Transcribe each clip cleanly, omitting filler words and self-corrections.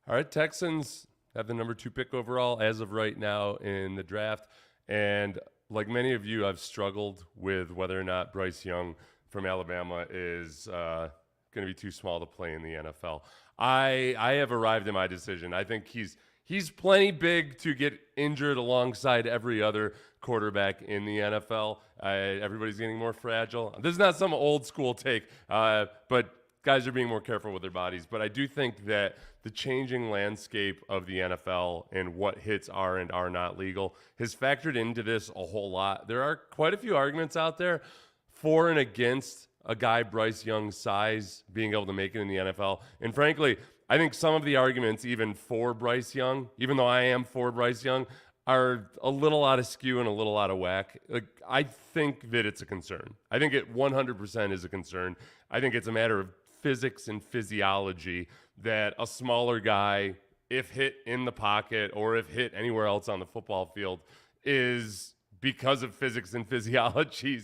All right, Texans have the number 2 pick overall as of right now in the draft. And like many of you, I've struggled with whether or not Bryce Young from Alabama is going to be too small to play in the NFL. I have arrived at my decision. I think he's plenty big to get injured alongside every other quarterback in the NFL. Everybody's getting more fragile. This is not some old school take, but guys are being more careful with their bodies. But I do think that the changing landscape of the NFL and what hits are and are not legal has factored into this a whole lot. There are quite a few arguments out there for and against a guy Bryce Young's size being able to make it in the NFL. And frankly, I think some of the arguments even for Bryce Young, even though I am for Bryce Young, are a little out of skew and a little out of whack. Like, I think that it's a concern. I think it 100% is a concern. I think it's a matter of physics and physiology that a smaller guy, if hit in the pocket or if hit anywhere else on the football field, is, because of physics and physiology,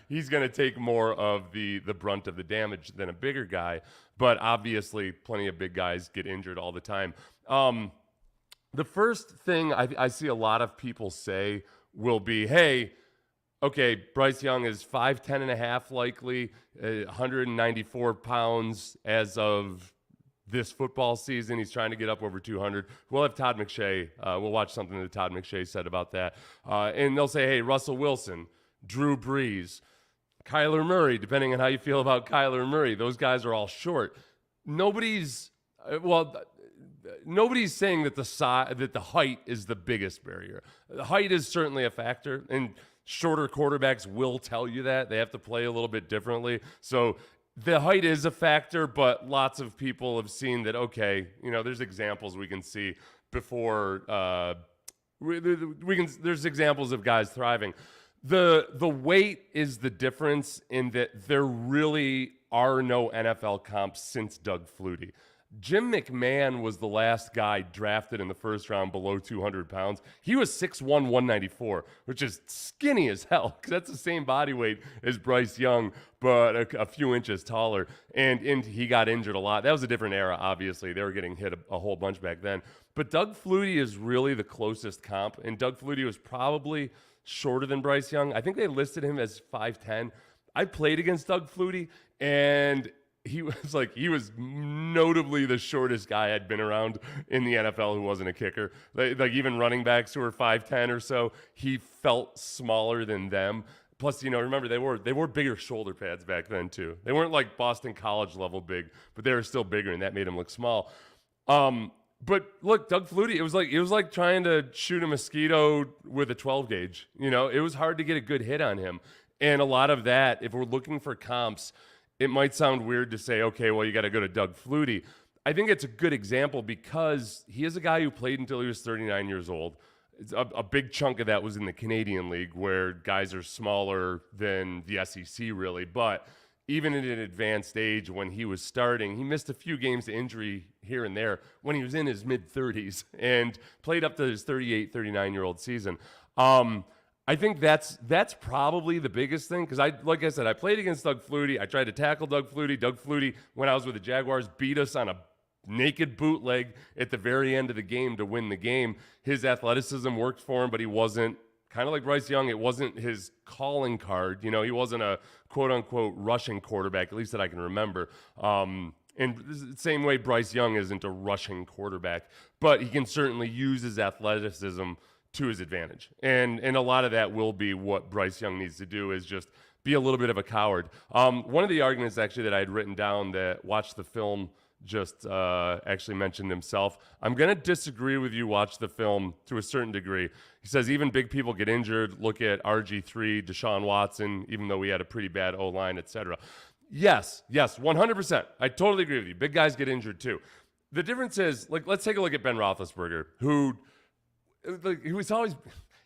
he's going to take more of the brunt of the damage than a bigger guy. But obviously, plenty of big guys get injured all the time. The first thing I see a lot of people say will be, hey, okay, Bryce Young is 5'10 and a half likely, 194 pounds as of this football season. He's trying to get up over 200. We'll have Todd McShay. We'll watch something that Todd McShay said about that. And they'll say, hey, Russell Wilson, Drew Brees, Kyler Murray, depending on how you feel about Kyler Murray. Those guys are all short. Nobody's saying that the height is the biggest barrier. The height is certainly a factor, and shorter quarterbacks will tell you that. They have to play a little bit differently. So the height is a factor, but lots of people have seen that, okay, there's examples we can see before. There's examples of guys thriving. The weight is the difference in that there really are no NFL comps since Doug Flutie. Jim McMahon was the last guy drafted in the first round below 200 pounds. He was 6'1", 194, which is skinny as hell, because that's the same body weight as Bryce Young, but a few inches taller. And he got injured a lot. That was a different era, obviously. They were getting hit a whole bunch back then. But Doug Flutie is really the closest comp, and Doug Flutie was probably shorter than Bryce Young. I think they listed him as 5'10". I played against Doug Flutie, and he was notably the shortest guy I'd been around in the NFL who wasn't a kicker. Like even running backs who were 5'10" or so, he felt smaller than them. Plus, remember they wore bigger shoulder pads back then too. They weren't like Boston College level big, but they were still bigger, and that made him look small. But look, Doug Flutie, it was like trying to shoot a mosquito with a 12 gauge. It was hard to get a good hit on him. And a lot of that, if we're looking for comps, it might sound weird to say, okay, well, you got to go to Doug Flutie. I think it's a good example because he is a guy who played until he was 39 years old. A big chunk of that was in the Canadian League, where guys are smaller than the SEC, really. But even at an advanced age, when he was starting, he missed a few games to injury here and there when he was in his mid-30s and played up to his 38, 39-year-old season. I think that's probably the biggest thing, because like I said, I played against Doug Flutie. I tried to tackle Doug Flutie. Doug Flutie, when I was with the Jaguars, beat us on a naked bootleg at the very end of the game to win the game. His athleticism worked for him, but he wasn't, kind of like Bryce Young, it wasn't his calling card. He wasn't a quote-unquote rushing quarterback, at least that I can remember. And the same way Bryce Young isn't a rushing quarterback, but he can certainly use his athleticism to his advantage. And a lot of that will be what Bryce Young needs to do, is just be a little bit of a coward. One of the arguments actually that I had written down that watched the film just actually mentioned himself. I'm going to disagree with you, watch the film to a certain degree. He says even big people get injured. Look at RG3, Deshaun Watson, even though we had a pretty bad O-line, etc. Yes, 100%. I totally agree with you. Big guys get injured too. The difference is, like, let's take a look at Ben Roethlisberger, who he was always,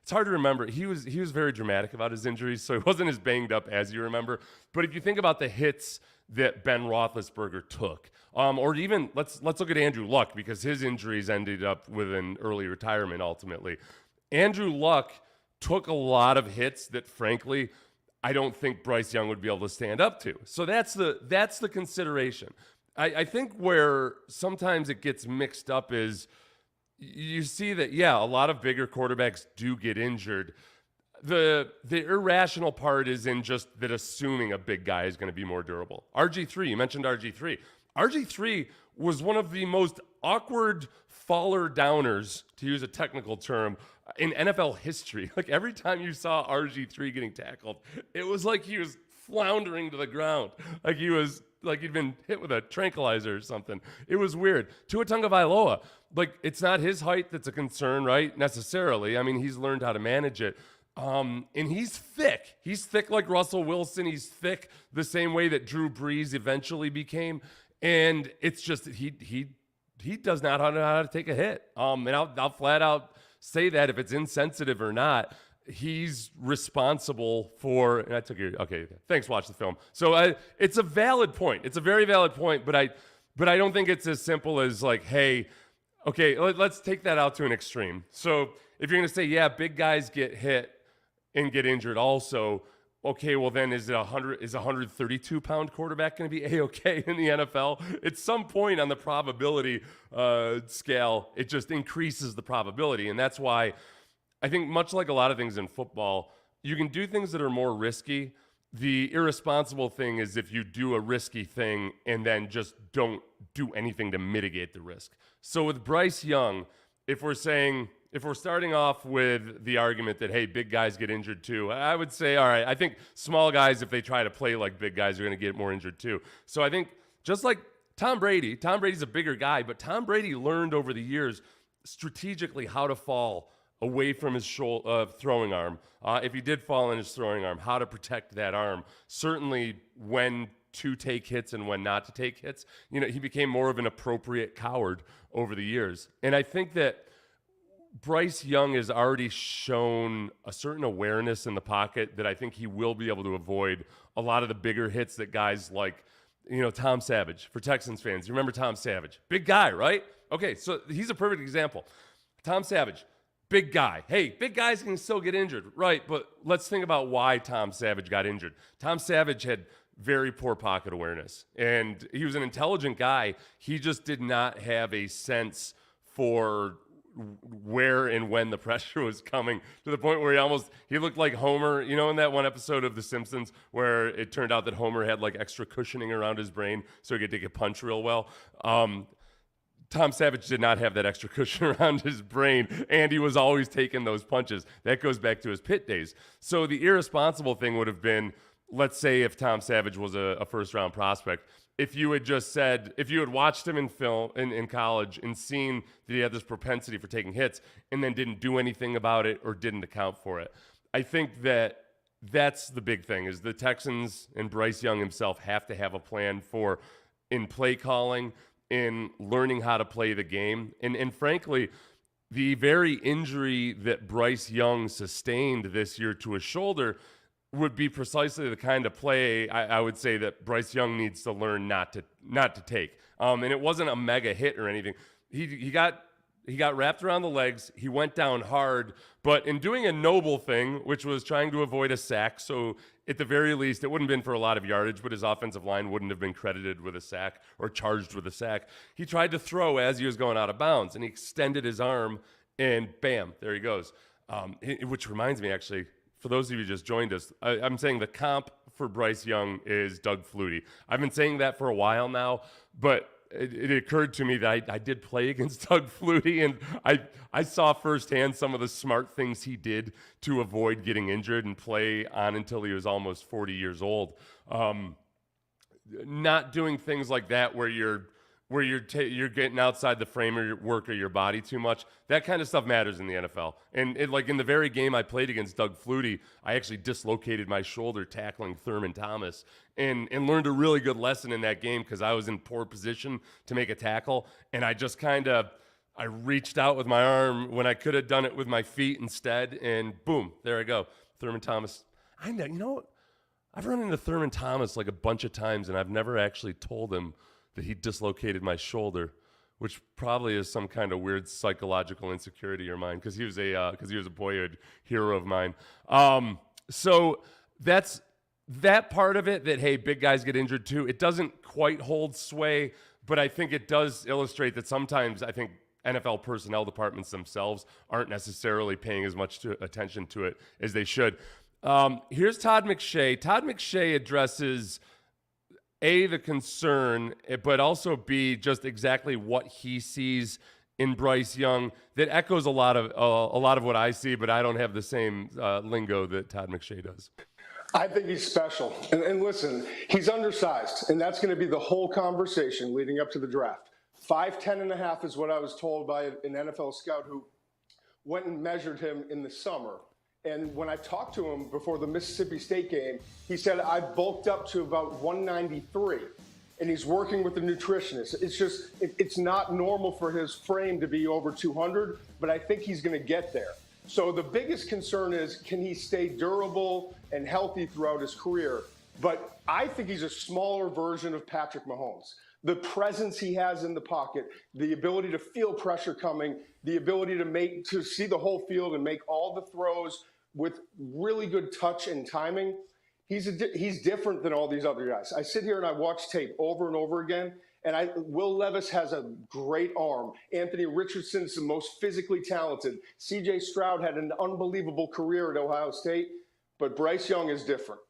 it's hard to remember. He was very dramatic about his injuries, so he wasn't as banged up as you remember. But if you think about the hits that Ben Roethlisberger took, or even let's look at Andrew Luck, because his injuries ended up with an early retirement ultimately. Andrew Luck took a lot of hits that, frankly, I don't think Bryce Young would be able to stand up to. So that's the consideration. I think where sometimes it gets mixed up is you see that, yeah, a lot of bigger quarterbacks do get injured. The irrational part is in just that assuming a big guy is going to be more durable. RG3, you mentioned RG3. RG3 was one of the most awkward faller downers, to use a technical term, in NFL history. Like every time you saw RG3 getting tackled, it was like he was floundering to the ground. Like he'd been hit with a tranquilizer or something. It was weird. Tua Tagovailoa, like it's not his height that's a concern, right? Necessarily. I mean, he's learned how to manage it. And he's thick. He's thick like Russell Wilson. He's thick the same way that Drew Brees eventually became. And it's just he does not know how to take a hit. And I'll flat out say that if it's insensitive or not, he's responsible for. And I took your okay. Thanks. Watch the film. So it's a valid point. It's a very valid point. But I don't think it's as simple as like, hey, okay, let's take that out to an extreme. So if you're gonna say, yeah, big guys get hit and get injured also, okay, well then is a 132-pound quarterback going to be A-okay in the NFL? At some point on the probability scale, it just increases the probability. And that's why I think much like a lot of things in football, you can do things that are more risky. The irresponsible thing is if you do a risky thing and then just don't do anything to mitigate the risk. So with Bryce Young, if we're starting off with the argument that, hey, big guys get injured too, I would say, all right, I think small guys, if they try to play like big guys, are going to get more injured too. So I think just like Tom Brady's a bigger guy, but Tom Brady learned over the years strategically how to fall away from his throwing arm. If he did fall in his throwing arm, how to protect that arm. Certainly when to take hits and when not to take hits. You know, he became more of an appropriate coward over the years. And I think that Bryce Young has already shown a certain awareness in the pocket that I think he will be able to avoid a lot of the bigger hits that guys like, you know, Tom Savage, for Texans fans. You remember Tom Savage? Big guy, right? Okay, so he's a perfect example. Tom Savage, big guy. Hey, big guys can still get injured, right? But let's think about why Tom Savage got injured. Tom Savage had very poor pocket awareness, and he was an intelligent guy. He just did not have a sense for where and when the pressure was coming, to the point where he looked like Homer, you know, in that one episode of The Simpsons where it turned out that Homer had like extra cushioning around his brain so he could take a punch real well. Tom Savage did not have that extra cushion around his brain, and he was always taking those punches. That goes back to his Pitt days. So the irresponsible thing would have been, let's say if Tom Savage was a first-round prospect, if you had watched him in film in college and seen that he had this propensity for taking hits and then didn't do anything about it or didn't account for it. I think that's the big thing, is the Texans and Bryce Young himself have to have a plan for in play calling, in learning how to play the game. And frankly, the very injury that Bryce Young sustained this year to his shoulder would be precisely the kind of play I would say that Bryce Young needs to learn not to take. And it wasn't a mega hit or anything. He got wrapped around the legs. He went down hard, but in doing a noble thing, which was trying to avoid a sack. So at the very least, it wouldn't have been for a lot of yardage, but his offensive line wouldn't have been credited with a sack or charged with a sack. He tried to throw as he was going out of bounds, and he extended his arm, and bam, there he goes. Which reminds me, actually, for those of you who just joined us, I'm saying the comp for Bryce Young is Doug Flutie. I've been saying that for a while now, but it occurred to me that I did play against Doug Flutie, and I saw firsthand some of the smart things he did to avoid getting injured and play on until he was almost 40 years old. Not doing things like that where you're getting outside the framework of your body too much. That kind of stuff matters in the NFL. And like in the very game I played against Doug Flutie, I actually dislocated my shoulder tackling Thurman Thomas and learned a really good lesson in that game because I was in poor position to make a tackle. And I just I reached out with my arm when I could have done it with my feet instead. And boom, there I go. Thurman Thomas. You know, I've run into Thurman Thomas like a bunch of times, and I've never actually told him that he dislocated my shoulder, which probably is some kind of weird psychological insecurity of mine because he was a boyhood hero of mine. So that's that part of it, that, hey, big guys get injured too, it doesn't quite hold sway, but I think it does illustrate that sometimes I think NFL personnel departments themselves aren't necessarily paying as much attention to it as they should. Here's Todd McShay. Todd McShay addresses A, the concern, but also B, just exactly what he sees in Bryce Young that echoes a lot of what I see, but I don't have the same lingo that Todd McShay does. I think he's special. And listen, he's undersized, and that's going to be the whole conversation leading up to the draft. 5'10.5" is what I was told by an NFL scout who went and measured him in the summer. And when I talked to him before the Mississippi State game, he said, I bulked up to about 193. And he's working with a nutritionist. It's just, it's not normal for his frame to be over 200, but I think he's going to get there. So the biggest concern is, can he stay durable and healthy throughout his career? But I think he's a smaller version of Patrick Mahomes. The presence he has in the pocket, the ability to feel pressure coming, the ability to see the whole field and make all the throws with really good touch and timing. He's different than all these other guys. I sit here and I watch tape over and over again, and Will Levis has a great arm. Anthony Richardson's the most physically talented. C.J. Stroud had an unbelievable career at Ohio State, but Bryce Young is different.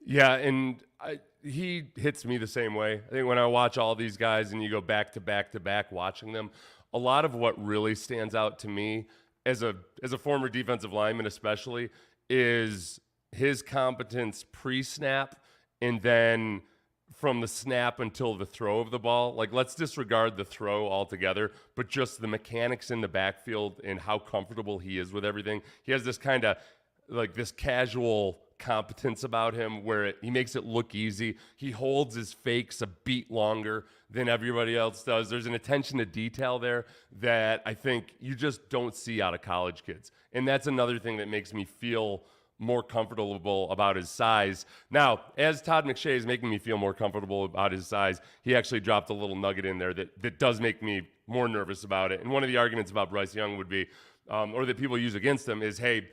Yeah, and he hits me the same way. I think when I watch all these guys and you go back to back to back watching them, a lot of what really stands out to me as a former defensive lineman especially is his competence pre-snap and then from the snap until the throw of the ball. Like, let's disregard the throw altogether, but just the mechanics in the backfield and how comfortable he is with everything. He has this kind of like this casual competence about him where he makes it look easy. He holds his fakes a beat longer than everybody else does. There's an attention to detail there that I think you just don't see out of college kids. And that's another thing that makes me feel more comfortable about his size. Now, as Todd McShay is making me feel more comfortable about his size, he actually dropped a little nugget in there that does make me more nervous about it. And one of the arguments about Bryce Young would be, or that people use against him, is, hey,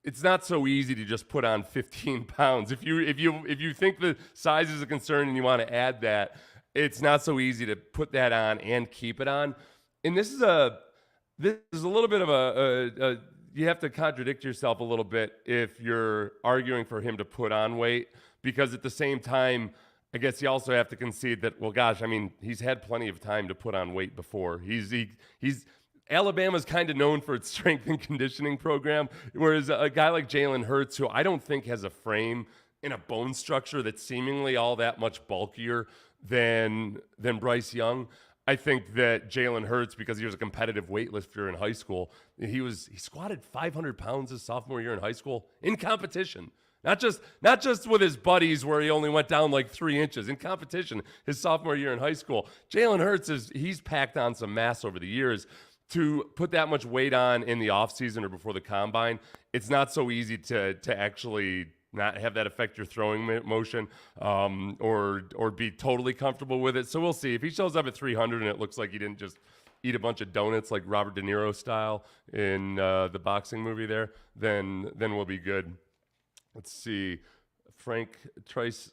it's not so easy to just put on 15 pounds. If you think the size is a concern and you want to add that, it's not so easy to put that on and keep it on. And this is a little bit of a you have to contradict yourself a little bit if you're arguing for him to put on weight, because at the same time, I guess you also have to concede that, well, gosh, I mean, he's had plenty of time to put on weight before. Alabama's kind of known for its strength and conditioning program, whereas a guy like Jalen Hurts, who I don't think has a frame and a bone structure that's seemingly all that much bulkier than Bryce Young. I think that Jalen Hurts, because he was a competitive weightlifter in high school, he squatted 500 pounds his sophomore year in high school in competition. Not just with his buddies where he only went down like 3 inches. In competition his sophomore year in high school. Jalen Hurts he's packed on some mass over the years. To put that much weight on in the offseason or before the combine, it's not so easy to actually not have that affect your throwing motion or be totally comfortable with it. So we'll see. If he shows up at 300 and it looks like he didn't just eat a bunch of donuts like Robert De Niro style in the boxing movie there, then we'll be good. Let's see. Frank Trice.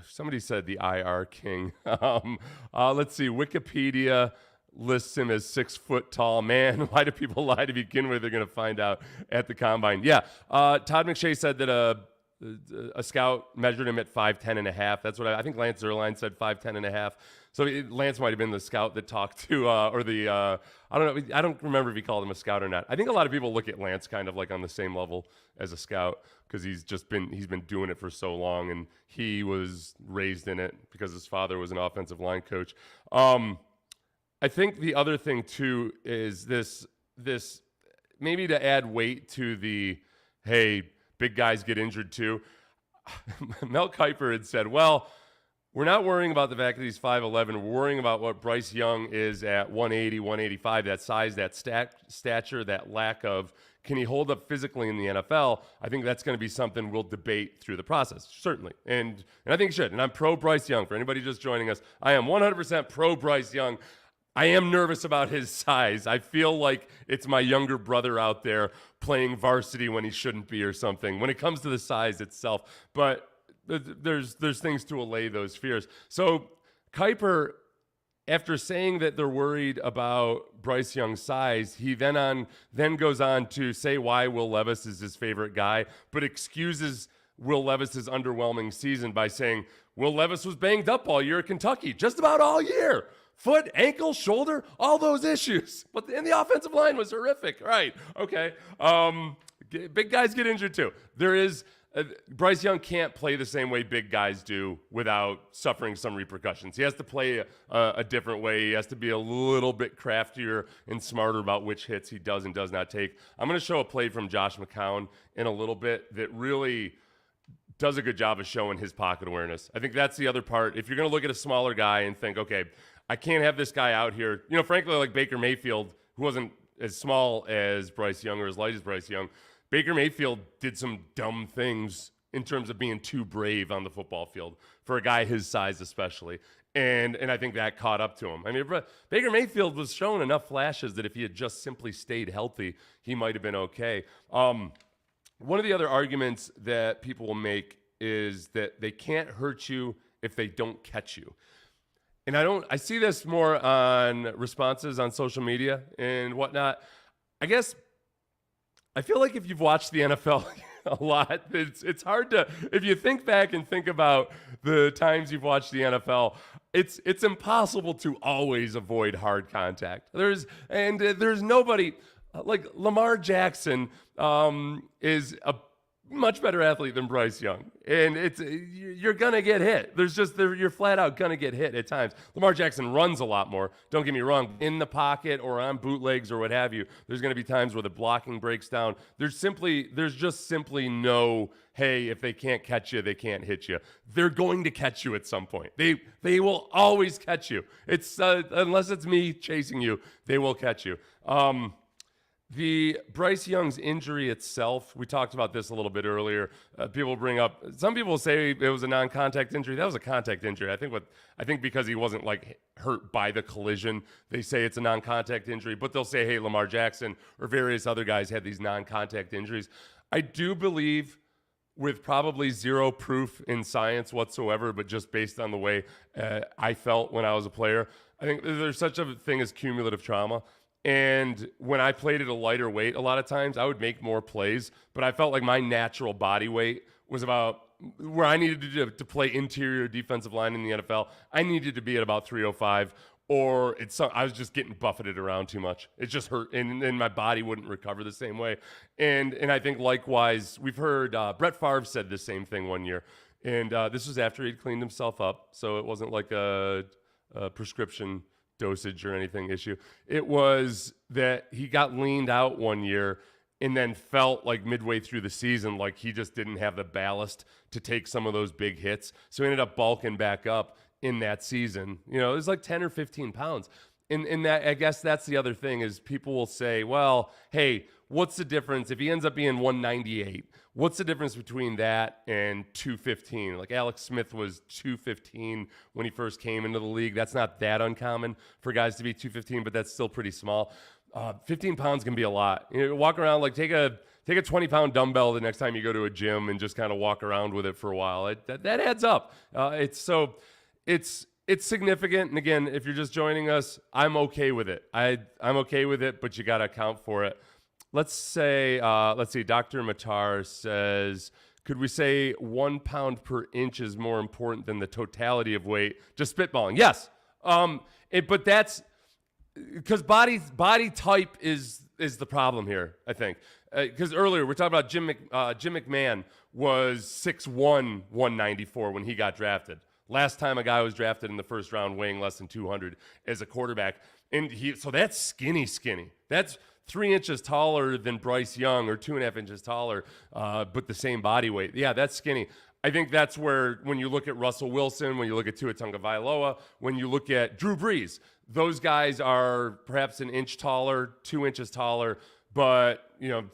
Somebody said the IR king. Let's see. Wikipedia lists him as 6 foot tall. Man, why do people lie to begin with? They're going to find out at the combine. Yeah. Todd McShay said that a scout measured him at 5'10.5". That's what I think Lance Zierlein said, 5'10.5". So Lance might have been the scout that talked to, I don't know. I don't remember if he called him a scout or not. I think a lot of people look at Lance kind of like on the same level as a scout because he's been doing it for so long, and he was raised in it because his father was an offensive line coach. I think the other thing too is this maybe to add weight to the, hey, big guys get injured too. Mel Kuiper had said, well, we're not worrying about the fact that he's 5'11". We're worrying about what Bryce Young is at 180, 185, that size, that stature, that lack of, can he hold up physically in the NFL? I think that's going to be something we'll debate through the process, certainly. And I think he should. And I'm pro Bryce Young. For anybody just joining us, I am 100% pro Bryce Young. I am nervous about his size. I feel like it's my younger brother out there playing varsity when he shouldn't be or something when it comes to the size itself. But there's things to allay those fears. So Kuiper, after saying that they're worried about Bryce Young's size, he then goes on to say why Will Levis is his favorite guy, but excuses Will Levis's underwhelming season by saying Will Levis was banged up all year at Kentucky, just about all year. Foot, ankle, shoulder, all those issues. And the offensive line was horrific. Right. Okay. Big guys get injured too. Bryce Young can't play the same way big guys do without suffering some repercussions. He has to play a different way. He has to be a little bit craftier and smarter about which hits he does and does not take. I'm going to show a play from Josh McCown in a little bit that really does a good job of showing his pocket awareness. I think that's the other part. If you're going to look at a smaller guy and think, okay, I can't have this guy out here. Frankly, like Baker Mayfield, who wasn't as small as Bryce Young or as light as Bryce Young, Baker Mayfield did some dumb things in terms of being too brave on the football field for a guy his size especially. And I think that caught up to him. I mean, Baker Mayfield was showing enough flashes that if he had just simply stayed healthy, he might have been okay. One of the other arguments that people will make is that they can't hurt you if they don't catch you. And I see this more on responses on social media and whatnot. I guess I feel like if you've watched the NFL a lot, it's hard to, if you think back and think about the times you've watched the NFL, it's impossible to always avoid hard contact. There's nobody like Lamar Jackson is a much better athlete than Bryce Young, and you're gonna get hit. You're flat out gonna get hit at times. Lamar Jackson runs a lot more. Don't get me wrong, in the pocket or on bootlegs or what have you. There's gonna be times where the blocking breaks down. There's just simply no, hey, if they can't catch you, they can't hit you. They're going to catch you at some point. They will always catch you. It's unless it's me chasing you, they will catch you. The Bryce Young's injury itself, we talked about this a little bit earlier. People bring up, some people say it was a non-contact injury. That was a contact injury. I think because he wasn't like hurt by the collision, they say it's a non-contact injury. But they'll say, hey, Lamar Jackson or various other guys had these non-contact injuries. I do believe, with probably zero proof in science whatsoever, but just based on the way I felt when I was a player, I think there's such a thing as cumulative trauma. And when I played at a lighter weight, a lot of times I would make more plays, but I felt like my natural body weight was about where I needed to play interior defensive line in the NFL. I needed to be at about 305, or I was just getting buffeted around too much. It just hurt, and my body wouldn't recover the same way. And I think likewise, we've heard Brett Favre said the same thing one year, and this was after he'd cleaned himself up, so it wasn't like a prescription dosage or anything issue. It was that he got leaned out one year and then felt like midway through the season like he just didn't have the ballast to take some of those big hits. So he ended up bulking back up in that season. It was like 10 or 15 pounds. And that, I guess that's the other thing is people will say, well, hey, what's the difference if he ends up being 198? What's the difference between that and 215? Like Alex Smith was 215 when he first came into the league. That's not that uncommon for guys to be 215, but that's still pretty small. 15 pounds can be a lot. Walk around, like take a 20-pound dumbbell the next time you go to a gym and just kind of walk around with it for a while. That adds up. It's significant. And again, if you're just joining us, I'm okay with it. I'm okay with it, but you got to account for it. Let's see, Dr. Matar says, could we say 1 pound per inch is more important than the totality of weight? Just spitballing. Yes. But that's because body type is the problem here, I think. Because earlier we're talking about Jim McMahon was 6'1", 194 when he got drafted. Last time a guy was drafted in the first round weighing less than 200 as a quarterback. And so that's skinny. That's 3 inches taller than Bryce Young or 2.5 inches taller, but the same body weight. Yeah, that's skinny. I think that's where, when you look at Russell Wilson, when you look at Tua Tagovailoa, when you look at Drew Brees, those guys are perhaps an inch taller, 2 inches taller, but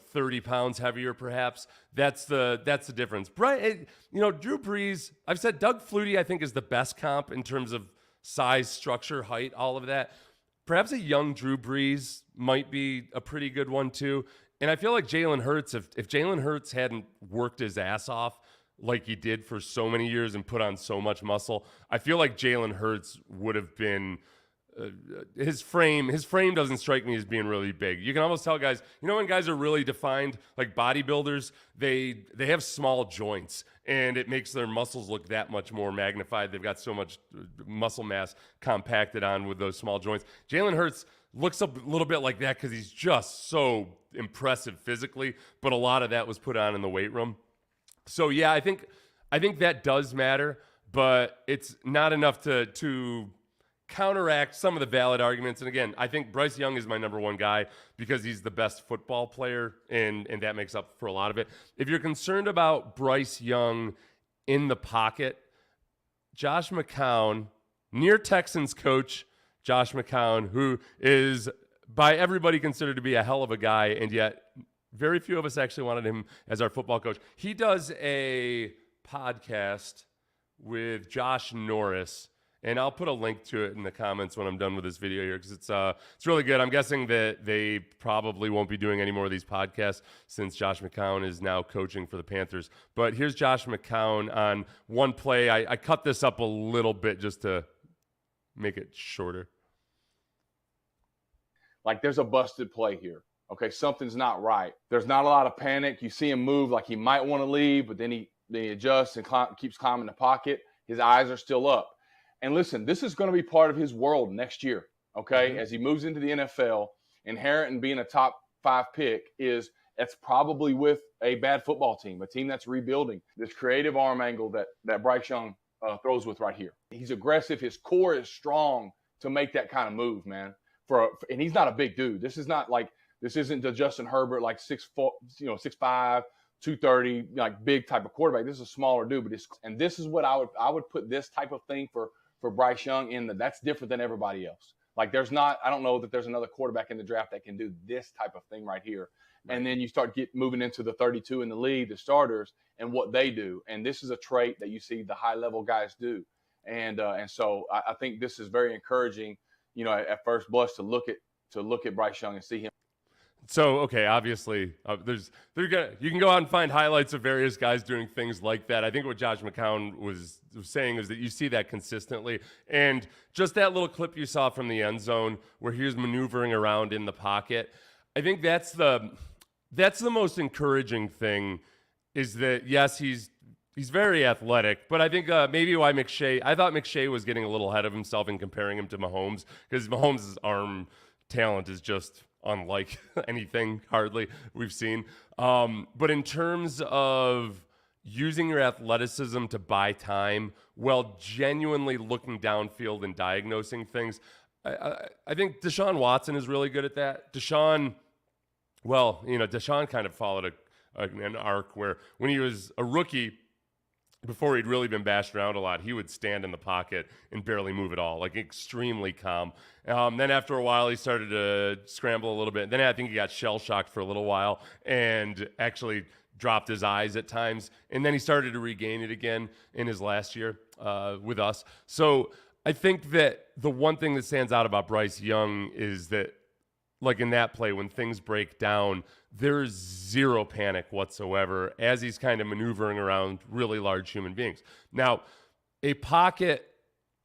30 pounds heavier perhaps. That's the difference. Drew Brees, I've said Doug Flutie I think is the best comp in terms of size, structure, height, all of that. perhaps a young Drew Brees might be a pretty good one too. And I feel like Jalen Hurts, if Jalen Hurts hadn't worked his ass off like he did for so many years and put on so much muscle, I feel like Jalen Hurts would have been his frame doesn't strike me as being really big. You can almost tell guys, when guys are really defined, like bodybuilders, they have small joints and it makes their muscles look that much more magnified. They've got so much muscle mass compacted on with those small joints. Jalen Hurts looks a little bit like that because he's just so impressive physically, but a lot of that was put on in the weight room. So yeah, I think that does matter, but it's not enough to counteract some of the valid arguments. And again, I think Bryce Young is my number one guy because he's the best football player, and that makes up for a lot of it. If you're concerned about Bryce Young in the pocket, Josh McCown, near Texans coach Josh McCown, who is by everybody considered to be a hell of a guy, and yet very few of us actually wanted him as our football coach. He does a podcast with Josh Norris, and I'll put a link to it in the comments when I'm done with this video here because it's really good. I'm guessing that they probably won't be doing any more of these podcasts since Josh McCown is now coaching for the Panthers. But here's Josh McCown on one play. I cut this up a little bit just to make it shorter. Like there's a busted play here. Okay, something's not right. There's not a lot of panic. You see him move like he might want to leave, but then he adjusts and keeps climbing the pocket. His eyes are still up. And listen, this is going to be part of his world next year, okay? Mm-hmm. As he moves into the NFL, inherent in being a top 5 pick it's probably with a bad football team, a team that's rebuilding. This creative arm angle that Bryce Young throws with right here. He's aggressive. His core is strong to make that kind of move, man. And he's not a big dude. This isn't the Justin Herbert, like 6'4", 6'5", 230, like big type of quarterback. This is a smaller dude, and this is what I would put this type of thing for Bryce Young in that's different than everybody else. Like I don't know that there's another quarterback in the draft that can do this type of thing right here. Right. And then you start moving into the 32 in the league, the starters, and what they do. And this is a trait that you see the high level guys do. And so I think this is very encouraging, at first blush to look at Bryce Young and see him. So, okay, obviously, you can go out and find highlights of various guys doing things like that. I think what Josh McCown was saying is that you see that consistently. And just that little clip you saw from the end zone where he was maneuvering around in the pocket, I think that's the most encouraging thing is that, yes, he's very athletic, but I think maybe why I thought McShay was getting a little ahead of himself in comparing him to Mahomes because Mahomes' arm talent is just unlike anything hardly we've seen. But in terms of using your athleticism to buy time while genuinely looking downfield and diagnosing things, I think Deshaun Watson is really good at that. Deshaun kind of followed an arc where when he was a rookie, before he'd really been bashed around a lot, he would stand in the pocket and barely move at all, like extremely calm. Then after a while, he started to scramble a little bit. Then I think he got shell-shocked for a little while and actually dropped his eyes at times. And then he started to regain it again in his last year with us. So I think that the one thing that stands out about Bryce Young is that, like in that play, when things break down, there's zero panic whatsoever as he's kind of maneuvering around really large human beings. Now, a pocket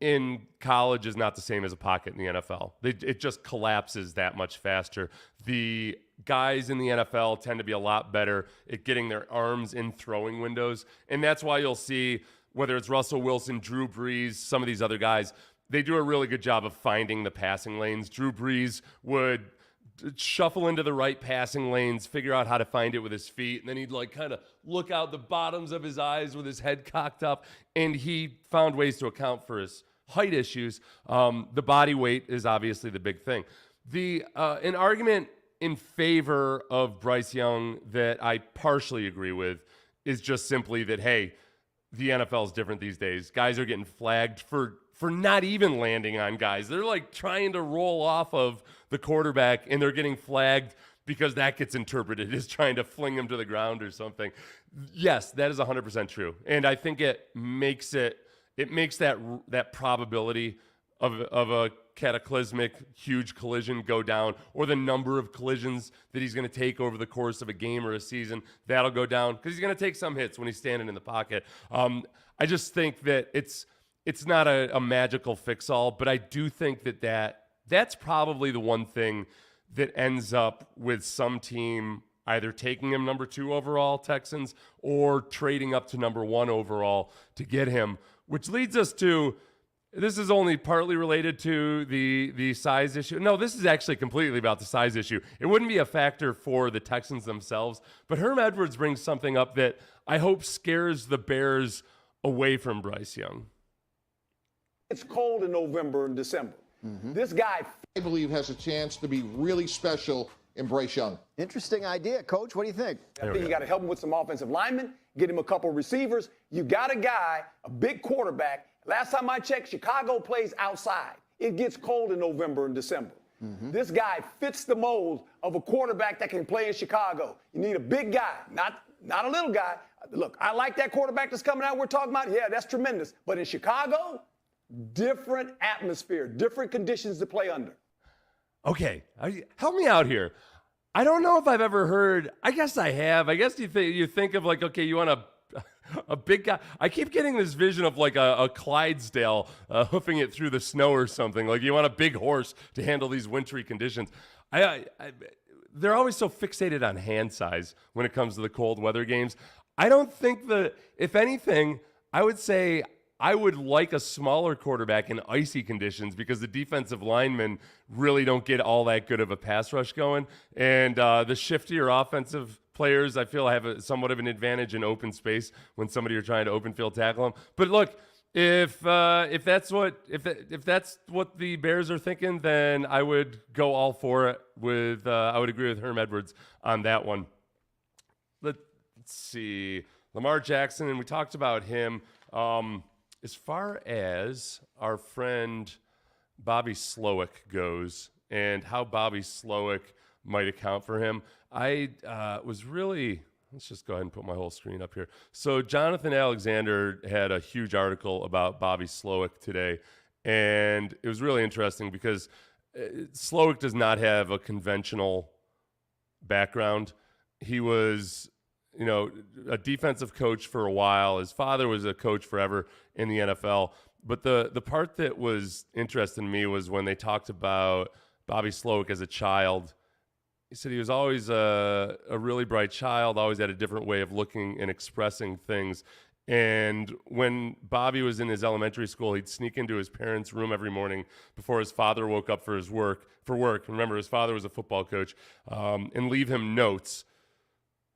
in college is not the same as a pocket in the NFL. It just collapses that much faster. The guys in the NFL tend to be a lot better at getting their arms in throwing windows, and that's why you'll see, whether it's Russell Wilson, Drew Brees, some of these other guys, they do a really good job of finding the passing lanes. Drew Brees would shuffle into the right passing lanes, figure out how to find it with his feet, and then he'd like kind of look out the bottoms of his eyes with his head cocked up, and he found ways to account for his height issues. The body weight is obviously the big thing. An argument in favor of Bryce Young that I partially agree with is just simply that, hey, the NFL is different these days. Guys are getting flagged for not even landing on guys. They're like trying to roll off of the quarterback, and they're getting flagged because that gets interpreted as trying to fling him to the ground or something. Yes, that is 100% true. And I think it makes that probability of a cataclysmic, huge collision go down, or the number of collisions that he's going to take over the course of a game or a season, that'll go down because he's going to take some hits when he's standing in the pocket. I just think that it's not a magical fix-all, but I do think that's probably the one thing that ends up with some team either taking him number 2 overall, Texans, or trading up to number 1 overall to get him, which leads us to, this is only partly related to the size issue. No, this is actually completely about the size issue. It wouldn't be a factor for the Texans themselves, but Herm Edwards brings something up that I hope scares the Bears away from Bryce Young. It's cold in November and December. This guy, I believe, has a chance to be really special in Bryce Young. Interesting idea, Coach. What do you think? I think you got to help him with some offensive linemen, get him a couple receivers. You got a guy, a big quarterback. Last time I checked, Chicago plays outside. It gets cold in November and December. This guy fits the mold of a quarterback that can play in Chicago. You need a big guy, not a little guy. Look, I like that quarterback that's coming out we're talking about. Yeah, that's tremendous. But in Chicago, different atmosphere, different conditions to play under. Okay, help me out here. I don't know if I've ever heard, I guess I have. I guess you think of like, okay, you want a big guy. I keep getting this vision of like a Clydesdale hoofing it through the snow or something. Like you want a big horse to handle these wintry conditions. They're always so fixated on hand size when it comes to the cold weather games. I don't think if anything, I would say I would like a smaller quarterback in icy conditions because the defensive linemen really don't get all that good of a pass rush going. And the shiftier offensive players, I feel, have somewhat of an advantage in open space when somebody are trying to open field tackle them. But look, if that's what the Bears are thinking, then I would go all for it. I would agree with Herm Edwards on that one. Let's see, Lamar Jackson, and we talked about him. As far as our friend Bobby Slowik goes and how Bobby Slowik might account for him, I was really, let's just go ahead and put my whole screen up here. So Jonathan Alexander had a huge article about Bobby Slowik today, and it was really interesting because Slowik does not have a conventional background. He was a defensive coach for a while. His father was a coach forever in the NFL. But the part that was interesting to me was when they talked about Bobby Slowik as a child. He said he was always a really bright child, always had a different way of looking and expressing things. And when Bobby was in his elementary school, he'd sneak into his parents' room every morning before his father woke up for work. Remember, his father was a football coach, and leave him notes.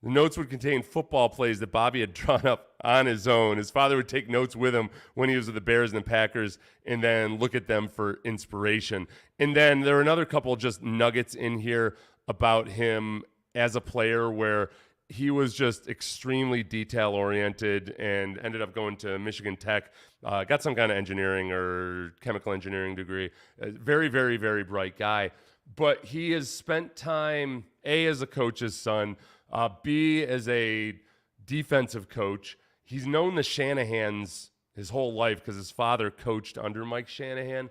The notes would contain football plays that Bobby had drawn up on his own. His father would take notes with him when he was with the Bears and the Packers and then look at them for inspiration. And then there are another couple just nuggets in here about him as a player where he was just extremely detail-oriented and ended up going to Michigan Tech, got some kind of engineering or chemical engineering degree. Very, very, very bright guy. But he has spent time, A, as a coach's son, B, as a defensive coach. He's known the Shanahans his whole life because his father coached under Mike Shanahan.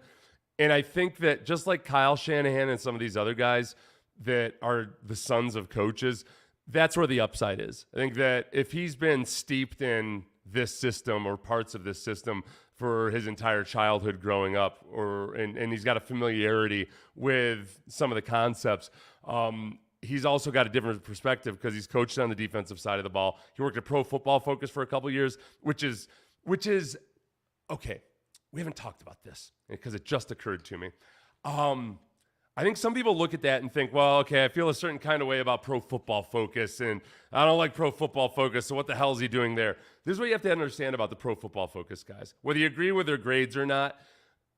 And I think that just like Kyle Shanahan and some of these other guys that are the sons of coaches, that's where the upside is. I think that if he's been steeped in this system or parts of this system for his entire childhood growing up, and he's got a familiarity with some of the concepts, he's also got a different perspective because he's coached on the defensive side of the ball. He worked at Pro Football Focus for a couple years, which is okay. We haven't talked about this because it just occurred to me. I think some people look at that and think, well, okay, I feel a certain kind of way about Pro Football Focus, and I don't like Pro Football Focus, so what the hell is he doing there? This is what you have to understand about the Pro Football Focus guys. Whether you agree with their grades or not,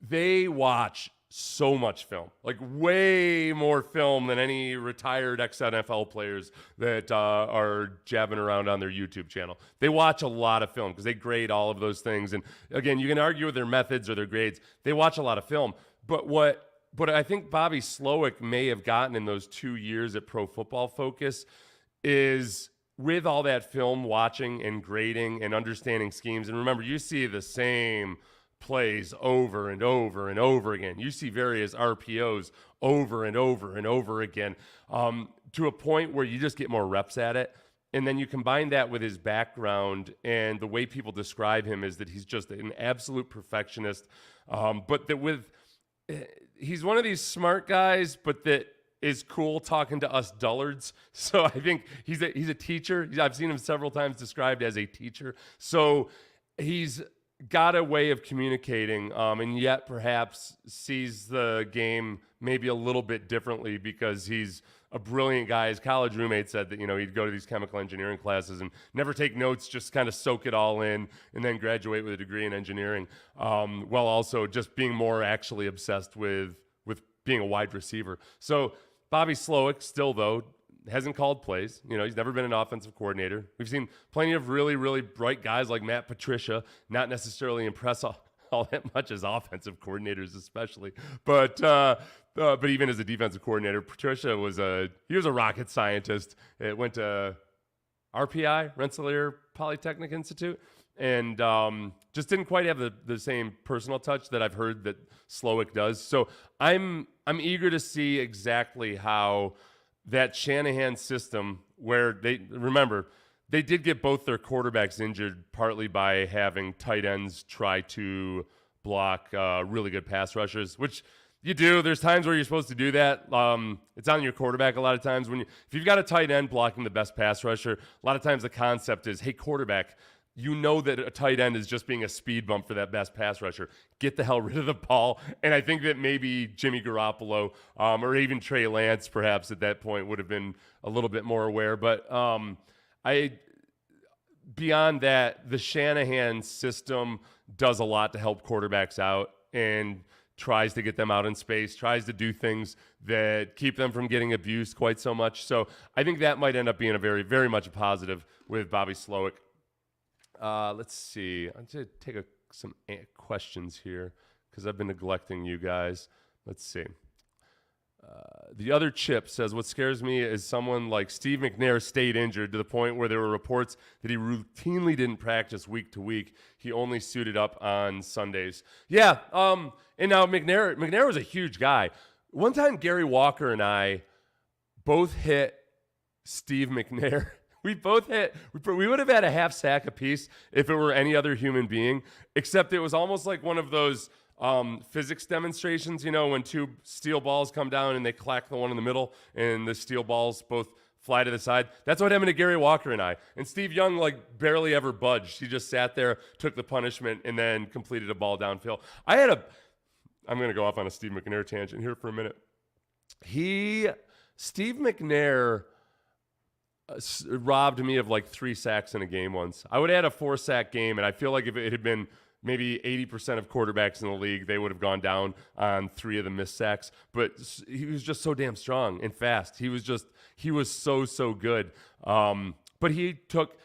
they watch so much film, like way more film than any retired ex-NFL players that are jabbing around on their YouTube channel. They watch a lot of film because they grade all of those things. And again, you can argue with their methods or their grades. They watch a lot of film. But what I think Bobby Slowik may have gotten in those 2 years at Pro Football Focus is with all that film watching and grading and understanding schemes. And remember, you see the same plays over and over and over again. You see various RPOs over and over and over again, to a point where you just get more reps at it. And then you combine that with his background, and the way people describe him is that he's just an absolute perfectionist. But that he's one of these smart guys, but that is cool talking to us dullards. So I think he's a teacher. I've seen him several times described as a teacher. So he's got a way of communicating, and yet perhaps sees the game maybe a little bit differently because he's a brilliant guy. His college roommate said that, he'd go to these chemical engineering classes and never take notes, just kind of soak it all in and then graduate with a degree in engineering, while also just being more actually obsessed with being a wide receiver. So Bobby Slowik still, though, hasn't called plays. He's never been an offensive coordinator. We've seen plenty of really, really bright guys like Matt Patricia not necessarily impress all that much as offensive coordinators, especially. But even as a defensive coordinator, Patricia was a rocket scientist. It went to RPI, Rensselaer Polytechnic Institute, and just didn't quite have the same personal touch that I've heard that Slowik does. So I'm eager to see exactly how that Shanahan system, where they did get both their quarterbacks injured, partly by having tight ends try to block really good pass rushers, which you do. There's times where you're supposed to do that. It's on your quarterback a lot of times. If you've got a tight end blocking the best pass rusher, a lot of times the concept is, hey, quarterback, that a tight end is just being a speed bump for that best pass rusher. Get the hell rid of the ball. And I think that maybe Jimmy Garoppolo or even Trey Lance perhaps at that point would have been a little bit more aware. But beyond that, the Shanahan system does a lot to help quarterbacks out and tries to get them out in space, tries to do things that keep them from getting abused quite so much. So I think that might end up being a very, very much a positive with Bobby Slowik. Let's see. I'm going to take some questions here because I've been neglecting you guys. Let's see. The other Chip says, what scares me is someone like Steve McNair stayed injured to the point where there were reports that he routinely didn't practice week to week. He only suited up on Sundays. Yeah, and now McNair was a huge guy. One time Gary Walker and I both hit Steve McNair. We would have had a half sack apiece if it were any other human being, except it was almost like one of those physics demonstrations, when two steel balls come down and they clack the one in the middle and the steel balls both fly to the side. That's what happened to Gary Walker and I. And Steve Young barely ever budged. He just sat there, took the punishment, and then completed a ball downfield. I'm going to go off on a Steve McNair tangent here for a minute. Steve McNair robbed me of 3 sacks in a game once. I would have had a 4-sack game, and I feel like if it had been maybe 80% of quarterbacks in the league, they would have gone down on 3 of the missed sacks. But he was just so damn strong and fast. He was so good. But he took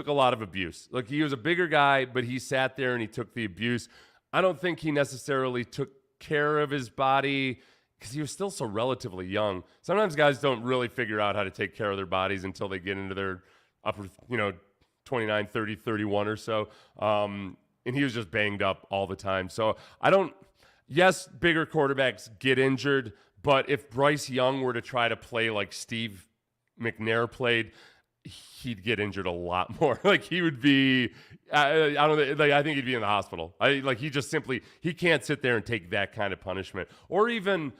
a lot of abuse. He was a bigger guy, but he sat there and he took the abuse. I don't think he necessarily took care of his body because he was still so relatively young. Sometimes guys don't really figure out how to take care of their bodies until they get into their upper, 29, 30, 31 or so. And he was just banged up all the time. So yes, bigger quarterbacks get injured, but if Bryce Young were to try to play like Steve McNair played, he'd get injured a lot more. He would be, I think he'd be in the hospital. He can't sit there and take that kind of punishment. Or even,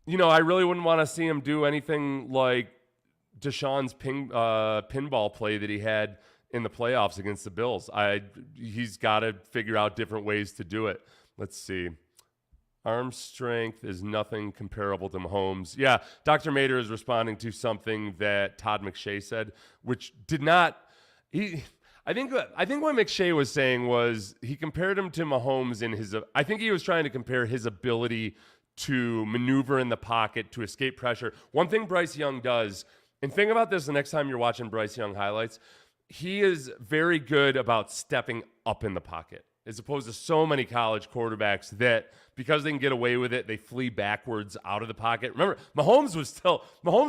I really wouldn't want to see him do anything like Deshaun's pinball play that he had in the playoffs against the Bills. He's got to figure out different ways to do it. Let's see. Arm strength is nothing comparable to Mahomes. Yeah, Dr. Mader is responding to something that Todd McShay said, which did not. I think what McShay was saying was he compared him to Mahomes I think he was trying to compare his ability to maneuver in the pocket, to escape pressure. One thing Bryce Young does, and think about this the next time you're watching Bryce Young highlights, he is very good about stepping up in the pocket, as opposed to so many college quarterbacks that because they can get away with it, they flee backwards out of the pocket. Remember, Mahomes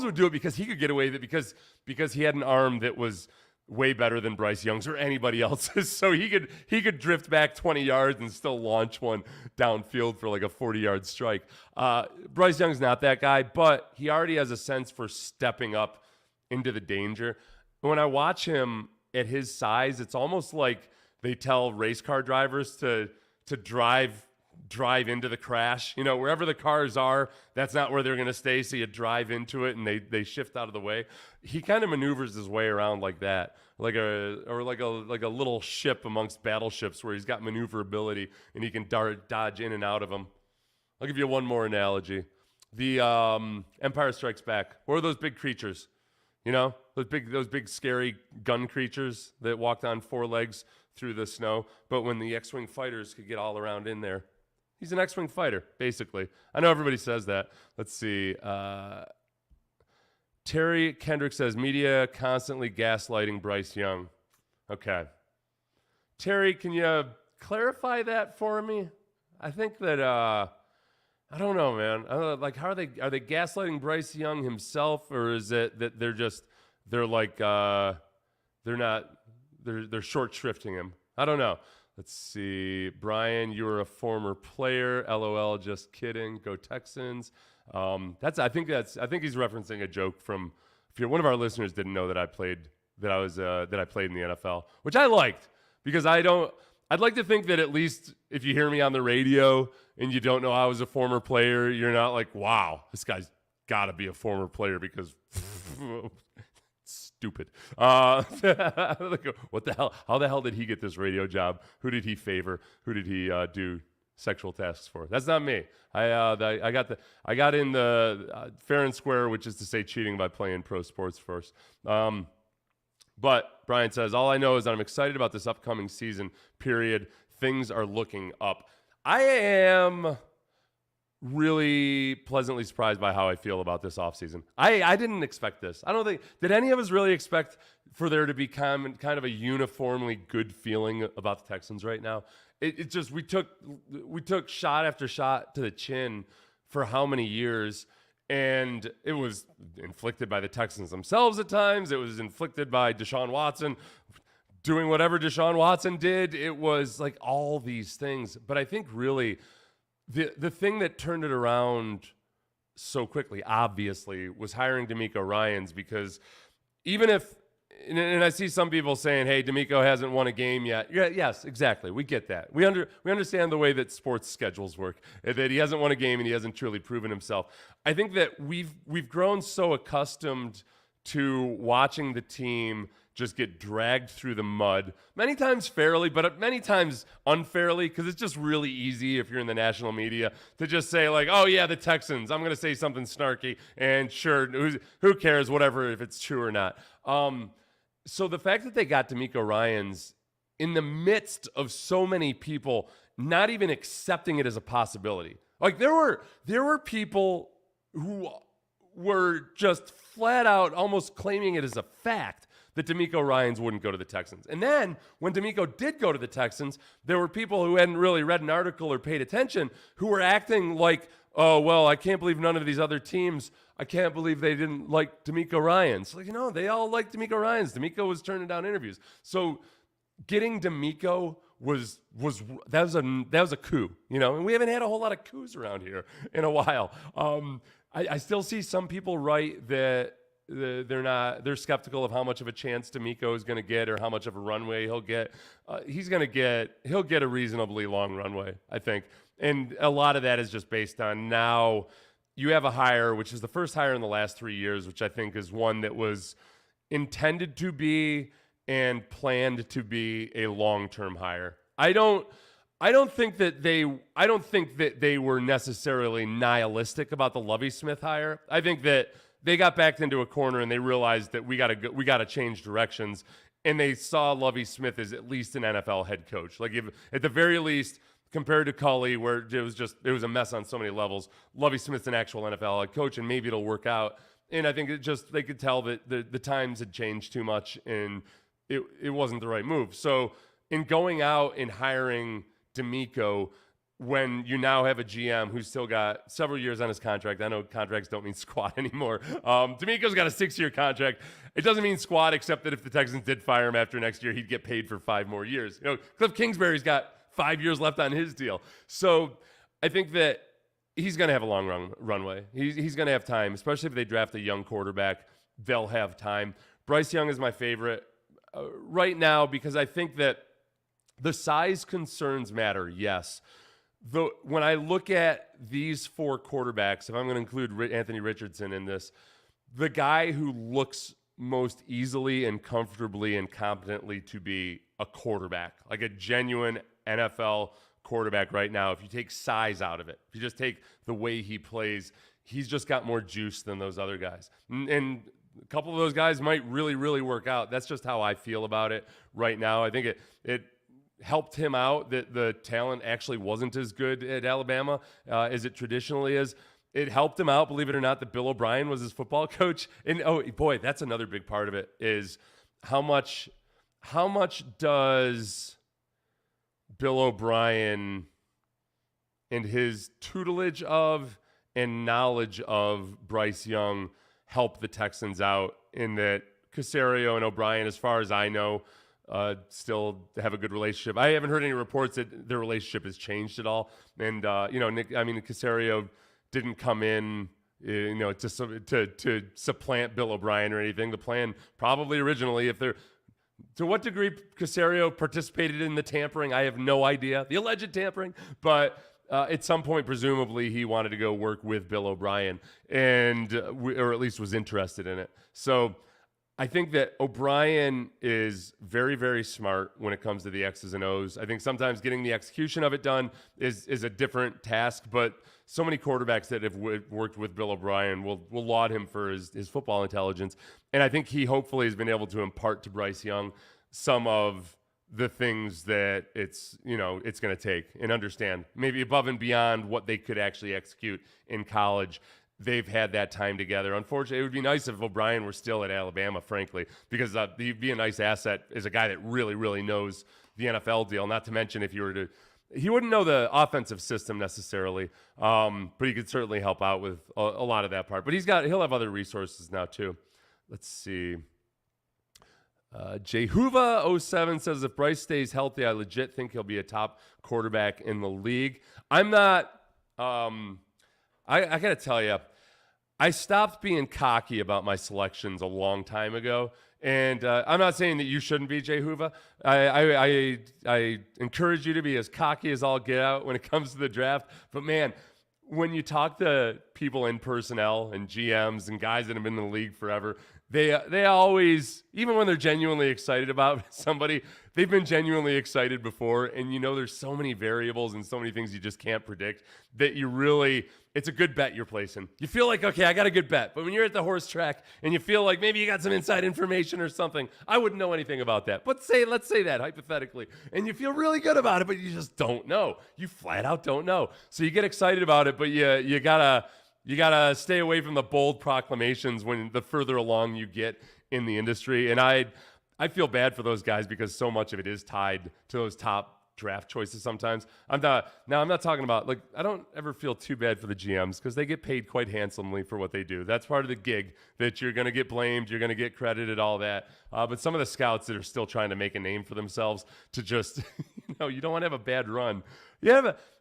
would do it because he could get away with it because he had an arm that was way better than Bryce Young's or anybody else's. So he could drift back 20 yards and still launch one downfield for like a 40-yard strike. Bryce Young's not that guy, but he already has a sense for stepping up into the danger. When I watch him at his size, it's almost like they tell race car drivers to drive into the crash. You know, wherever the cars are, that's not where they're going to stay. So you drive into it and they shift out of the way. He kind of maneuvers his way around like that, like a little ship amongst battleships where he's got maneuverability and he can dodge in and out of them. I'll give you one more analogy. The Empire Strikes Back. What are those big creatures? You know, those big scary gun creatures that walked on four legs through the snow. But when the X-Wing fighters could get all around in there, he's an X-Wing fighter, basically. I know everybody says that. Let's see. Terry Kendrick says, media constantly gaslighting Bryce Young. Okay. Terry, can you clarify that for me? I think that, I don't know, man. How are they gaslighting Bryce Young himself, or is it that they're short shrifting him? I don't know. Let's see. Brian, you were a former player. LOL, just kidding. Go Texans. I think he's referencing a joke from, if you're one of our listeners didn't know that I played in the NFL, which I liked because I'd like to think that at least if you hear me on the radio and you don't know I was a former player, you're not like, wow, this guy's got to be a former player because stupid. What the hell? How the hell did he get this radio job? Who did he favor? Who did he do sexual tasks for? That's not me. I got in the fair and square, which is to say cheating by playing pro sports first. But Brian says, all I know is that I'm excited about this upcoming season, period. Things are looking up. I am really pleasantly surprised by how I feel about this offseason. I didn't expect this. Did any of us really expect for there to be kind of a uniformly good feeling about the Texans right now? It just, we took shot after shot to the chin for how many years, and it was inflicted by the Texans themselves at times. It was inflicted by Deshaun Watson doing whatever Deshaun Watson did. It was like all these things. But I think really the thing that turned it around so quickly, obviously, was hiring DeMeco Ryans, because even if, and I see some people saying, hey, DeMeco hasn't won a game yet. Yeah, yes, exactly. We get that. We understand the way that sports schedules work, that he hasn't won a game and he hasn't truly proven himself. I think that we've grown so accustomed to watching the team just get dragged through the mud, many times fairly, but many times unfairly, because it's just really easy if you're in the national media to just say like, oh yeah, the Texans, I'm going to say something snarky, and sure, who cares, whatever, if it's true or not. So the fact that they got DeMeco Ryans in the midst of so many people not even accepting it as a possibility. Like there were people who were just flat out almost claiming it as a fact that DeMeco Ryans wouldn't go to the Texans. And then when DeMeco did go to the Texans, there were people who hadn't really read an article or paid attention who were acting like, oh, well, I can't believe none of these other teams, I can't believe they didn't like DeMeco Ryans. Like, they all liked DeMeco Ryans. DeMeco was turning down interviews. So getting DeMeco was a coup, and we haven't had a whole lot of coups around here in a while. I still see some people write that they're skeptical of how much of a chance DeMeco is going to get or how much of a runway he'll get. He'll get a reasonably long runway, I think. And a lot of that is just based on now you have a hire, which is the first hire in the last 3 years, which I think is one that was intended to be and planned to be a long-term hire. I don't think that they were necessarily nihilistic about the Lovie Smith hire. I think that they got backed into a corner and they realized that we got to change directions, and they saw Lovie Smith as at least an NFL head coach. Like, if, at the very least, compared to Culley, where it was a mess on so many levels, Lovie Smith's an actual NFL head coach, and maybe it'll work out. And I think they could tell that the times had changed too much, and it wasn't the right move. So in going out and hiring DeMeco, when you now have a GM who's still got several years on his contract. I know contracts don't mean squat anymore. DeMeco's got a 6-year contract. It doesn't mean squat, except that if the Texans did fire him after next year, he'd get paid for 5 more years. Cliff Kingsbury's got 5 years left on his deal. So I think that he's going to have a long runway. He's going to have time, especially if they draft a young quarterback. They'll have time. Bryce Young is my favorite right now because I think that the size concerns matter, yes. When I look at these 4 quarterbacks, if I'm going to include Anthony Richardson in this, the guy who looks most easily and comfortably and competently to be a quarterback, like a genuine NFL quarterback right now, if you take size out of it, if you just take the way he plays, he's just got more juice than those other guys. And a couple of those guys might really, really work out. That's just how I feel about it right now. I think it helped him out that the talent actually wasn't as good at Alabama as it traditionally is. It helped him out, believe it or not, that Bill O'Brien was his football coach. And oh boy, that's another big part of it is how much does Bill O'Brien and his tutelage of and knowledge of Bryce Young help the Texans out in that Caserio and O'Brien, as far as I know, still have a good relationship. I haven't heard any reports that their relationship has changed at all. And, Caserio didn't come in, to supplant Bill O'Brien or anything. The plan probably originally, to what degree Caserio participated in the tampering, I have no idea. The alleged tampering, but at some point, presumably, he wanted to go work with Bill O'Brien, or at least was interested in it. So I think that O'Brien is very, very smart when it comes to the X's and O's. I think sometimes getting the execution of it done is a different task, but so many quarterbacks that have worked with Bill O'Brien will laud him for his football intelligence. And I think he hopefully has been able to impart to Bryce Young some of the things that it's going to take and understand, maybe above and beyond what they could actually execute in college. They've had that time together. Unfortunately, it would be nice if O'Brien were still at Alabama, frankly, because he'd be a nice asset as a guy that really, really knows the NFL deal. Not to mention he wouldn't know the offensive system necessarily, but he could certainly help out with a lot of that part. But he'll have other resources now too. Let's see. Jehuva07 says, if Bryce stays healthy, I legit think he'll be a top quarterback in the league. I'm not. I got to tell you, I stopped being cocky about my selections a long time ago. And I'm not saying that you shouldn't be, Jehuva. I encourage you to be as cocky as all get out when it comes to the draft. But, man, when you talk to people in personnel and GMs and guys that have been in the league forever, they always, even when they're genuinely excited about somebody, they've been genuinely excited before. And there's so many variables and so many things you just can't predict that it's a good bet you're placing. You feel like, okay, I got a good bet. But when you're at the horse track and you feel like maybe you got some inside information or something, I wouldn't know anything about that. But let's say that hypothetically, and you feel really good about it, but you just don't know. You flat out don't know. So you get excited about it, but you gotta stay away from the bold proclamations when the further along you get in the industry. And I feel bad for those guys because so much of it is tied to those top draft choices sometimes. I'm not talking about, I don't ever feel too bad for the GMs because they get paid quite handsomely for what they do. That's part of the gig, that you're going to get blamed, you're going to get credited, all that. But some of the scouts that are still trying to make a name for themselves to just, you don't want to have a bad run.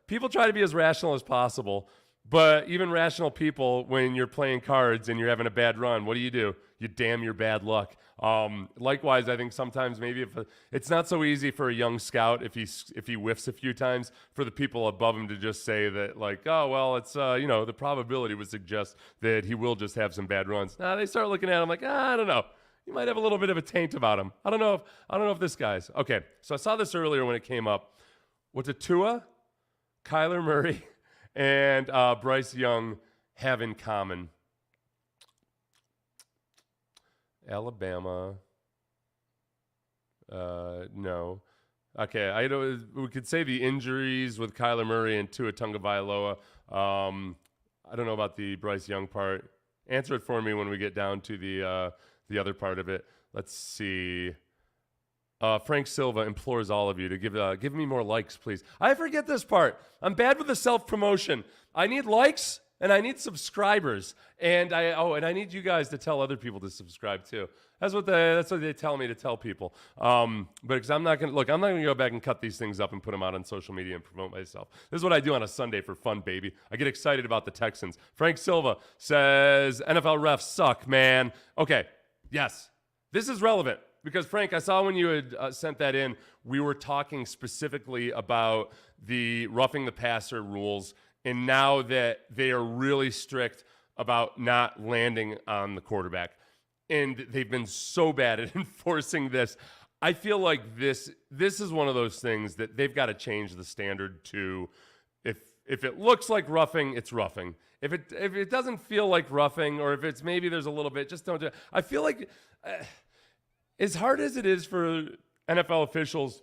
People try to be as rational as possible. But even rational people, when you're playing cards and you're having a bad run, what do? You damn your bad luck. Likewise, I think sometimes maybe it's not so easy for a young scout if he whiffs a few times for the people above him to just say that it's the probability would suggest that he will just have some bad runs. They start looking at him like, I don't know. You might have a little bit of a taint about him. I don't know if this guy's okay. So I saw this earlier when it came up. What's it? Tua, Kyler Murray, and Bryce Young have in common? Alabama. No. Okay, we could say the injuries with Kyler Murray and Tua Tagovailoa. I don't know about the Bryce Young part. Answer it for me when we get down to the other part of it. Let's see. Frank Silva implores all of you to give me more likes, please. I forget this part. I'm bad with the self-promotion. I need likes and I need subscribers, and I need you guys to tell other people to subscribe too. That's what they tell me to tell people. But because I'm not gonna go back and cut these things up and put them out on social media and promote myself. This is what I do on a Sunday for fun, baby. I get excited about the Texans. Frank Silva says NFL refs suck, man. Okay, yes, this is relevant. Because, Frank, I saw when you had sent that in, we were talking specifically about the roughing the passer rules, and now that they are really strict about not landing on the quarterback. And they've been so bad at enforcing this. I feel like this is one of those things that they've got to change the standard to if it looks like roughing, it's roughing. If it doesn't feel like roughing, or if it's maybe there's a little bit, just don't do it. I feel like... as hard as it is for NFL officials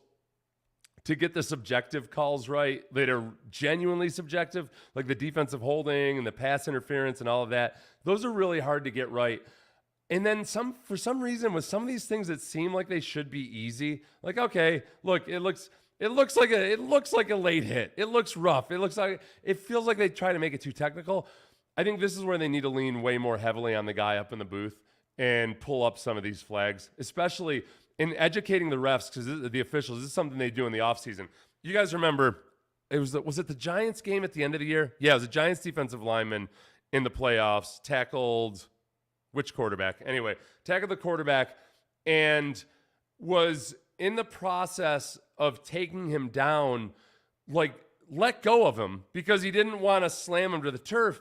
to get the subjective calls right, that are genuinely subjective, like the defensive holding and the pass interference and all of that, those are really hard to get right. And then for some reason, with some of these things that seem like they should be easy, like, okay, look, it looks like a late hit. It looks rough. It feels like they try to make it too technical. I think this is where they need to lean way more heavily on the guy up in the booth and pull up some of these flags, especially in educating the refs, because the officials, this is something they do in the offseason. You guys remember, was it the Giants game at the end of the year? Yeah, it was a Giants defensive lineman in the playoffs, tackled which quarterback? Anyway, tackled the quarterback and was in the process of taking him down, like let go of him because he didn't want to slam him to the turf,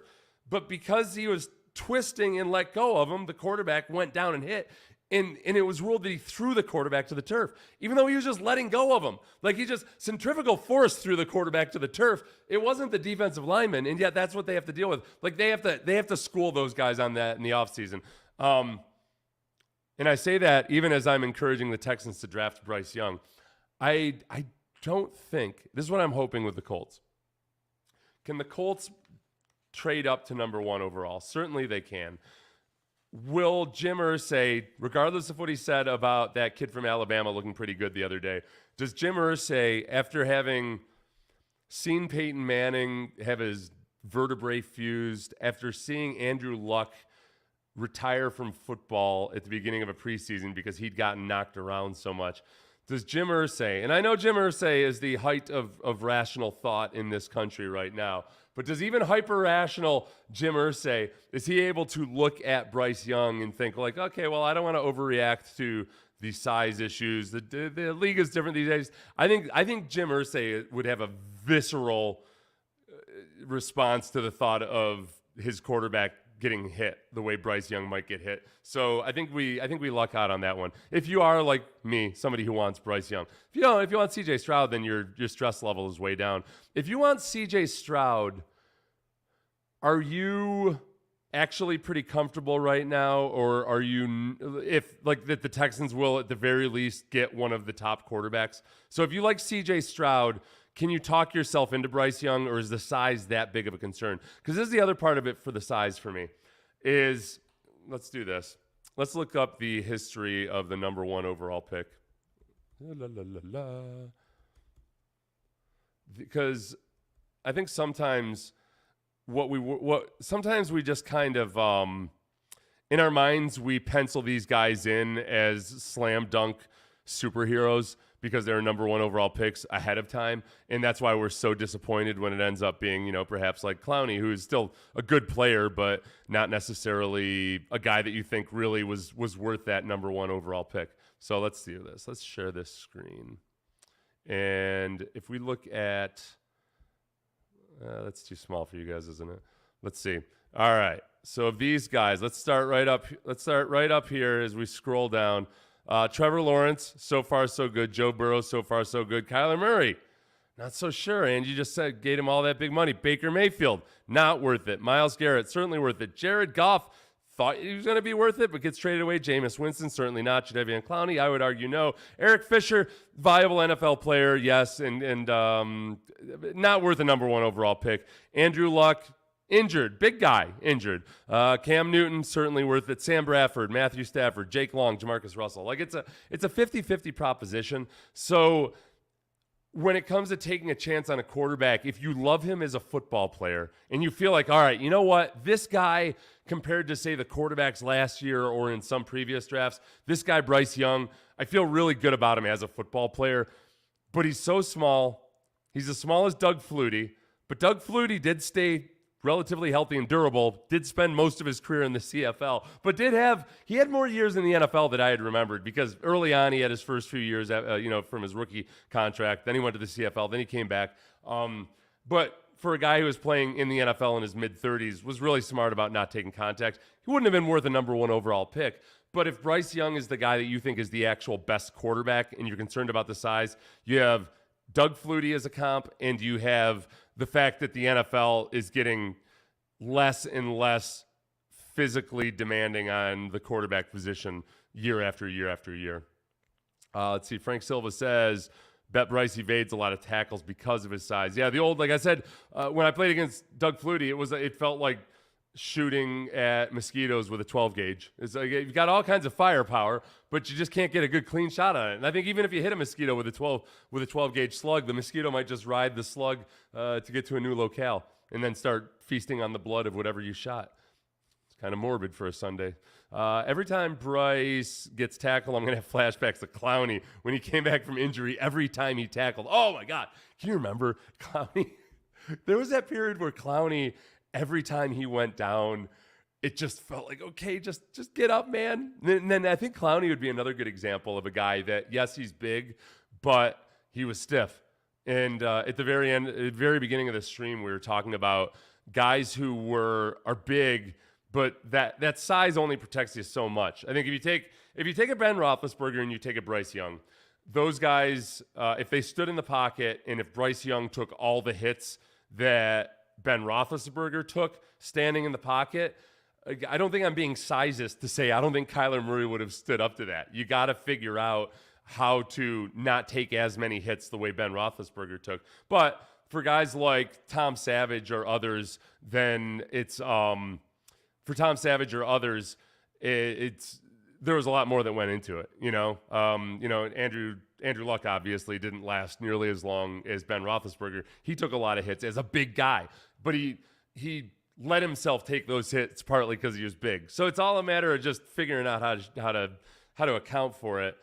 but because he was twisting and let go of him, the quarterback went down and hit, and it was ruled that he threw the quarterback to the turf, even though he was just letting go of him. Like, he just centrifugal force threw the quarterback to the turf. It wasn't the defensive lineman, and yet that's what they have to deal with. Like, they have to school those guys on that in the offseason. And I say that even as I'm encouraging the Texans to draft Bryce Young. I don't think, this is what I'm hoping with the Colts. Can the Colts trade up to number 1 overall? Certainly they can. Will Jim Irsay, regardless of what he said about that kid from Alabama looking pretty good the other day, does Jim Irsay, after having seen Peyton Manning have his vertebrae fused, after seeing Andrew Luck retire from football at the beginning of a preseason because he'd gotten knocked around so much, does Jim Irsay, and I know Jim Irsay is the height of rational thought in this country right now, but does even hyper-rational Jim Irsay, is he able to look at Bryce Young and think like, okay, well, I don't want to overreact to the size issues. The league is different these days. I think Jim Irsay would have a visceral response to the thought of his quarterback getting hit the way Bryce Young might get hit. So I think we luck out on that one. If you are like me, somebody who wants Bryce Young, if you want CJ Stroud, then your stress level is way down. If you want CJ Stroud, are you actually pretty comfortable right now, or are you, if like that the Texans will at the very least get one of the top quarterbacks? So if you like CJ Stroud, can you talk yourself into Bryce Young, or is the size that big of a concern? Because this is the other part of it for the size for me is, let's do this. Let's look up the history of the number 1 overall pick. Because I think sometimes sometimes we just kind of, in our minds, we pencil these guys in as slam dunk superheroes because they're number 1 overall picks ahead of time. And that's why we're so disappointed when it ends up being, perhaps like Clowney, who's still a good player, but not necessarily a guy that you think really was worth that number 1 overall pick. So let's do this. Let's share this screen. And if we look at, that's too small for you guys, isn't it? Let's see. All right. So of these guys, let's start right up here as we scroll down. Trevor Lawrence, so far so good. Joe Burrow, so far so good. Kyler Murray, not so sure. And you just said gave him all that big money. Baker Mayfield, not worth it. Myles Garrett, certainly worth it. Jared Goff, thought he was going to be worth it, but gets traded away. Jameis Winston, certainly not. Jadeveon Clowney, I would argue no. Eric Fisher, viable NFL player, yes, and not worth a number 1 overall pick. Andrew Luck, injured. Big guy, injured. Cam Newton, certainly worth it. Sam Bradford, Matthew Stafford, Jake Long, Jamarcus Russell. Like, it's a 50-50 proposition. So when it comes to taking a chance on a quarterback, if you love him as a football player and you feel like, all right, you know what? This guy, compared to, say, the quarterbacks last year or in some previous drafts, this guy, Bryce Young, I feel really good about him as a football player. But he's so small. He's as small as Doug Flutie. But Doug Flutie did stay relatively healthy and durable, did spend most of his career in the CFL, but he had more years in the NFL than I had remembered, because early on he had his first few years, from his rookie contract. Then he went to the CFL. Then he came back. But for a guy who was playing in the NFL in his mid-30s, was really smart about not taking contact. He wouldn't have been worth a number 1 overall pick. But if Bryce Young is the guy that you think is the actual best quarterback and you're concerned about the size, you have Doug Flutie as a comp, and you have the fact that the NFL is getting less and less physically demanding on the quarterback position year after year after year. Let's see. Frank Silva says, bet Bryce evades a lot of tackles because of his size. Yeah, like I said, when I played against Doug Flutie, it felt like shooting at mosquitoes with a 12 gauge. It's like you've got all kinds of firepower, but you just can't get a good clean shot on it. And I think even if you hit a mosquito with a 12 gauge slug, the mosquito might just ride the slug to get to a new locale and then start feasting on the blood of whatever you shot. It's kind of morbid for a Sunday. Every time Bryce gets tackled, I'm going to have flashbacks to Clowney when he came back from injury. Every time he tackled, oh my God, can you remember Clowney? There was that period where Clowney, every time he went down, it just felt like, okay, just get up, man. And then I think Clowney would be another good example of a guy that, yes, he's big, but he was stiff. And at the very beginning of the stream, we were talking about guys who are big, but that size only protects you so much. I think if you take a Ben Roethlisberger and you take a Bryce Young, those guys, if they stood in the pocket and if Bryce Young took all the hits that Ben Roethlisberger took standing in the pocket, I don't think I'm being sizist to say I don't think Kyler Murray would have stood up to that. You got to figure out how to not take as many hits the way Ben Roethlisberger took. But for guys like Tom Savage or others, then it's for Tom Savage or others, there was a lot more that went into it. Andrew Luck obviously didn't last nearly as long as Ben Roethlisberger. He took a lot of hits as a big guy, but he let himself take those hits partly because he was big. So it's all a matter of just figuring out how to account for it.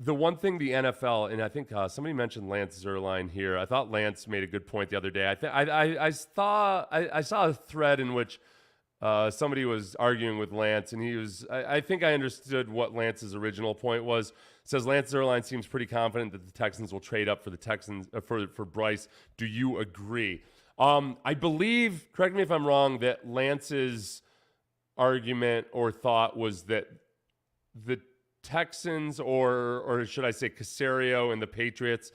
The one thing the NFL, and I think somebody mentioned Lance Zierlein here. I thought Lance made a good point the other day. I saw a thread in which somebody was arguing with Lance, and I think I understood what Lance's original point was. It says Lance Zierlein seems pretty confident that the Texans will trade up for the Texans for Bryce. Do you agree? I believe, correct me if I'm wrong, that Lance's argument or thought was that the Texans, or should I say Caserio and the Patriots,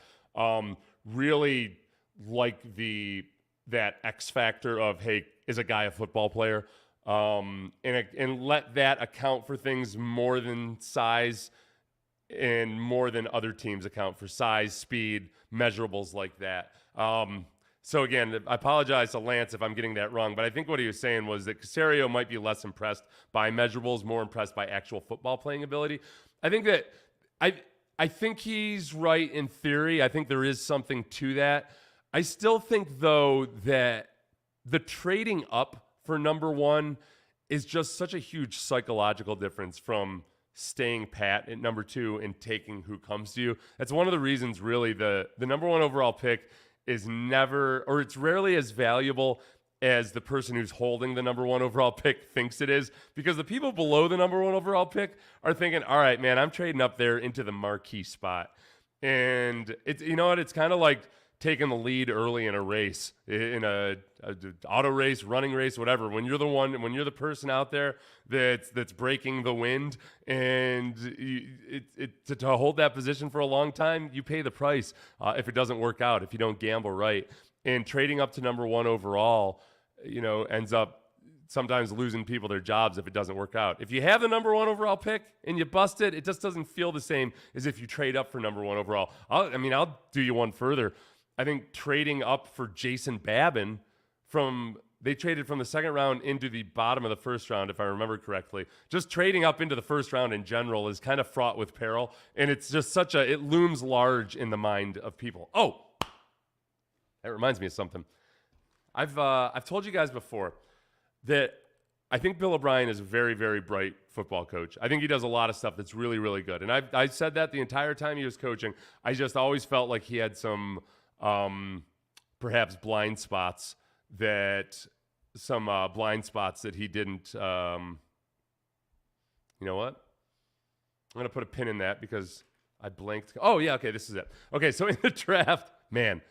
really like that X factor of, hey, is a guy a football player? And let that account for things more than size and more than other teams account for size, speed, measurables like that. So again, I apologize to Lance if I'm getting that wrong, but I think what he was saying was that Caserio might be less impressed by measurables, more impressed by actual football playing ability. I think that I think he's right in theory. I think there is something to that. I still think, though, that the trading up for number 1 is just such a huge psychological difference from staying pat at number 2 and taking who comes to you. That's one of the reasons, really, the number 1 overall pick is never, or it's rarely as valuable as the person who's holding the number 1 overall pick thinks it is, because the people below the number 1 overall pick are thinking, all right, man, I'm trading up there into the marquee spot. And it's, you know what, it's kind of like taking the lead early in a race, in a auto race, running race, whatever. When you're the person out there that's breaking the wind, and to hold that position for a long time, you pay the price if it doesn't work out, if you don't gamble right. And trading up to number 1 overall, ends up sometimes losing people their jobs if it doesn't work out. If you have the number 1 overall pick and you bust it, it just doesn't feel the same as if you trade up for number 1 overall. I'll do you one further. I think trading up for Jason Babin from They traded from the second round into the bottom of the first round, if I remember correctly. Just trading up into the first round in general is kind of fraught with peril, and it's just it looms large in the mind of people. Oh, that reminds me of something. I've told you guys before that I think Bill O'Brien is a very, very bright football coach. I think he does a lot of stuff that's really, really good. And I said that the entire time he was coaching. I just always felt like he had some perhaps blind spots that he didn't. You know what? I'm going to put a pin in that because I blanked. Oh, yeah, okay, this is it. Okay, so in the draft, man,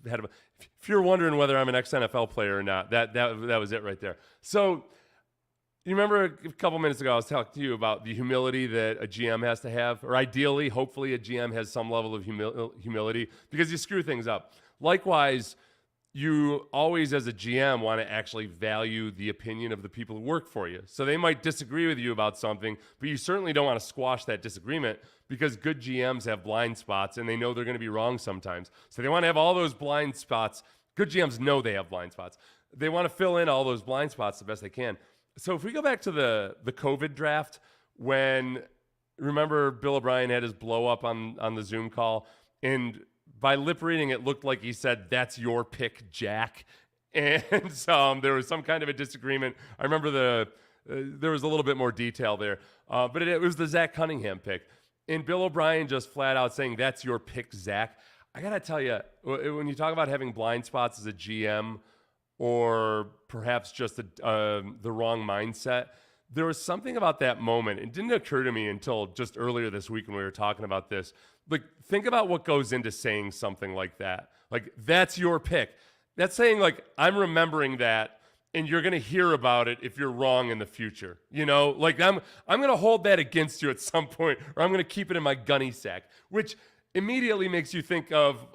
if you're wondering whether I'm an ex-NFL player or not, that was it right there. So you remember a couple minutes ago I was talking to you about the humility that a GM has to have, or ideally, hopefully a GM has some level of humility because you screw things up. Likewise, you always, as a GM, want to actually value the opinion of the people who work for you. So they might disagree with you about something, but you certainly don't want to squash that disagreement because good GMs have blind spots and they know they're going to be wrong sometimes. So they want to have all those blind spots. Good GMs know they have blind spots. They want to fill in all those blind spots the best they can. So if we go back to the COVID draft, remember Bill O'Brien had his blow up on the Zoom call, and by lip reading, it looked like he said, "That's your pick, Jack." And so there was some kind of a disagreement. I remember there was a little bit more detail there. But it was the Zach Cunningham pick. And Bill O'Brien just flat out saying, "That's your pick, Zach." I got to tell you, when you talk about having blind spots as a GM or perhaps just the wrong mindset, there was something about that moment. It didn't occur to me until just earlier this week when we were talking about this. Like, think about what goes into saying something like that. Like, "That's your pick." That's saying, like, I'm remembering that, and you're going to hear about it if you're wrong in the future. You know, like, I'm going to hold that against you at some point, or I'm going to keep it in my gunny sack, which immediately makes you think of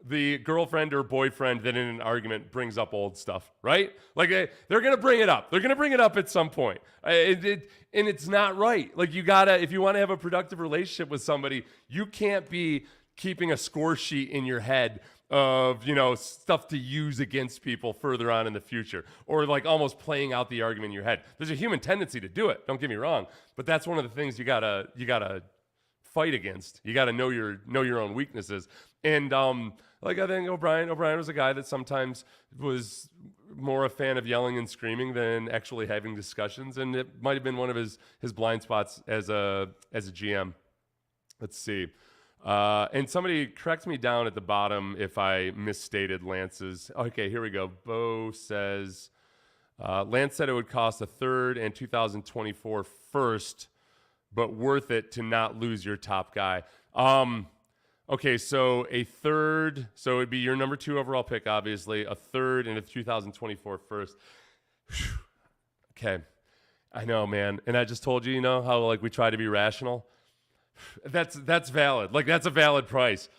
the girlfriend or boyfriend that in an argument brings up old stuff, right? Like, they're going to bring it up. They're going to bring it up at some point. And it's not right. Like, if you want to have a productive relationship with somebody, you can't be keeping a score sheet in your head of, stuff to use against people further on in the future, or like almost playing out the argument in your head. There's a human tendency to do it. Don't get me wrong. But that's one of the things you gotta fight against. You got to know your own weaknesses. And like, I think O'Brien was a guy that sometimes was more a fan of yelling and screaming than actually having discussions, and it might have been one of his blind spots as a GM. Let's see. And somebody correct me down at the bottom if I misstated Lance's. Okay, here we go. Bo says Lance said it would cost a third and 2024 first, but worth it to not lose your top guy. Okay, so a third, so it'd be your number 2 overall pick, obviously, a third and a 2024 first. Okay, I know, man. And I just told you, how like we try to be rational. That's valid. Like, that's a valid price.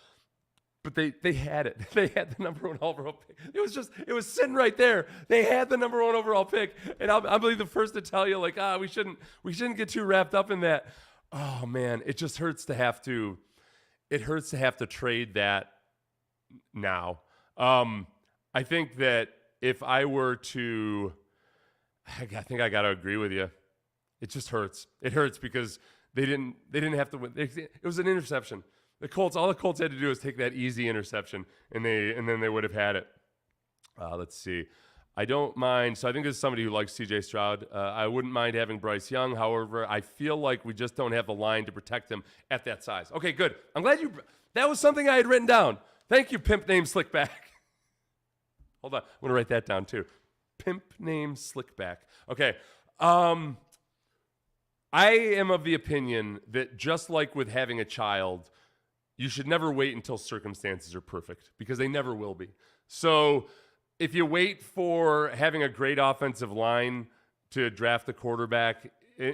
But they had it. They had the number 1 overall pick. It was sitting right there. They had the number 1 overall pick. And I'll be the first to tell you, like, we shouldn't get too wrapped up in that. Oh man, it just hurts to have to trade that now. I think that if I were to, I think I got to agree with you. It just hurts. It hurts because they didn't have to win. It was an interception. All the Colts had to do was take that easy interception, and then they would have had it. Let's see. I don't mind. So I think this is somebody who likes C.J. Stroud. I wouldn't mind having Bryce Young. However, I feel like we just don't have the line to protect him at that size. Okay, good. I'm glad that was something I had written down. Thank you, pimp named Slickback. Hold on. I'm going to write that down too. Pimp named Slickback. Okay. I am of the opinion that just like with having a child, you should never wait until circumstances are perfect, because they never will be. So if you wait for having a great offensive line to draft a quarterback,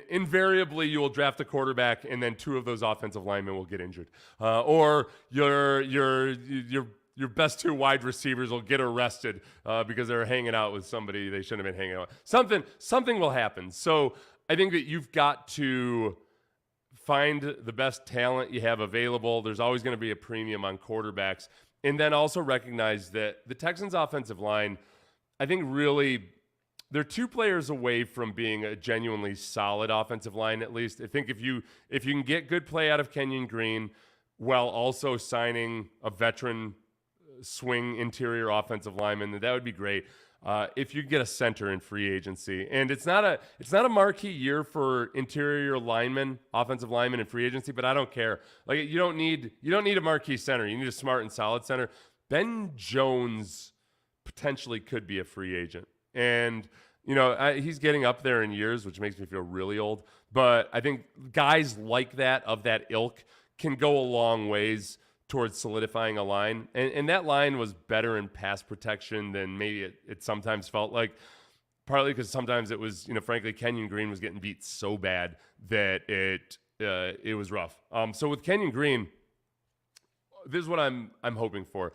invariably you will draft a quarterback and then 2 of those offensive linemen will get injured. Or your best 2 wide receivers will get arrested because they're hanging out with somebody they shouldn't have been hanging out with. Something will happen. So I think that you've got to find the best talent you have available. There's always going to be a premium on quarterbacks. And then also recognize that the Texans' offensive line, I think really they're two players away from being a genuinely solid offensive line. At least I think if you can get good play out of Kenyon Green while also signing a veteran swing interior offensive lineman, that would be great. If you get a center in free agency, and it's not a marquee year for interior linemen, offensive linemen in free agency, but I don't care. Like you don't need a marquee center. You need a smart and solid center. Ben Jones potentially could be a free agent, and he's getting up there in years, which makes me feel really old. But I think guys like that of that ilk can go a long ways towards solidifying a line. And that line was better in pass protection than maybe it sometimes felt like, partly because sometimes it was, frankly, Kenyon Green was getting beat so bad that it was rough. So with Kenyon Green, this is what I'm hoping for.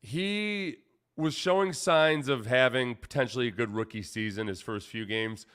He was showing signs of having potentially a good rookie season his first few games.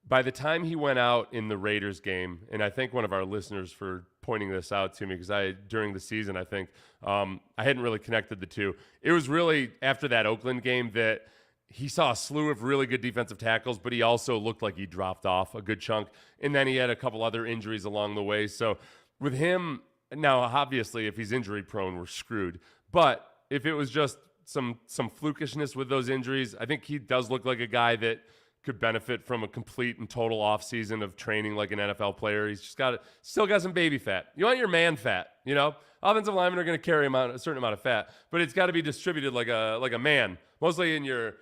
By the time he went out in the Raiders game, and I thank one of our listeners for pointing this out to me because during the season, I think I hadn't really connected the two. It was really after that Oakland game that he saw a slew of really good defensive tackles, but he also looked like he dropped off a good chunk. And then he had a couple other injuries along the way. So with him, now obviously if he's injury prone, we're screwed. But if it was just some flukishness with those injuries, I think he does look like a guy that could benefit from a complete and total offseason of training like an NFL player. He's just still got some baby fat. You want your man fat, Offensive linemen are going to carry a certain amount of fat, but it's got to be distributed like a man, mostly in your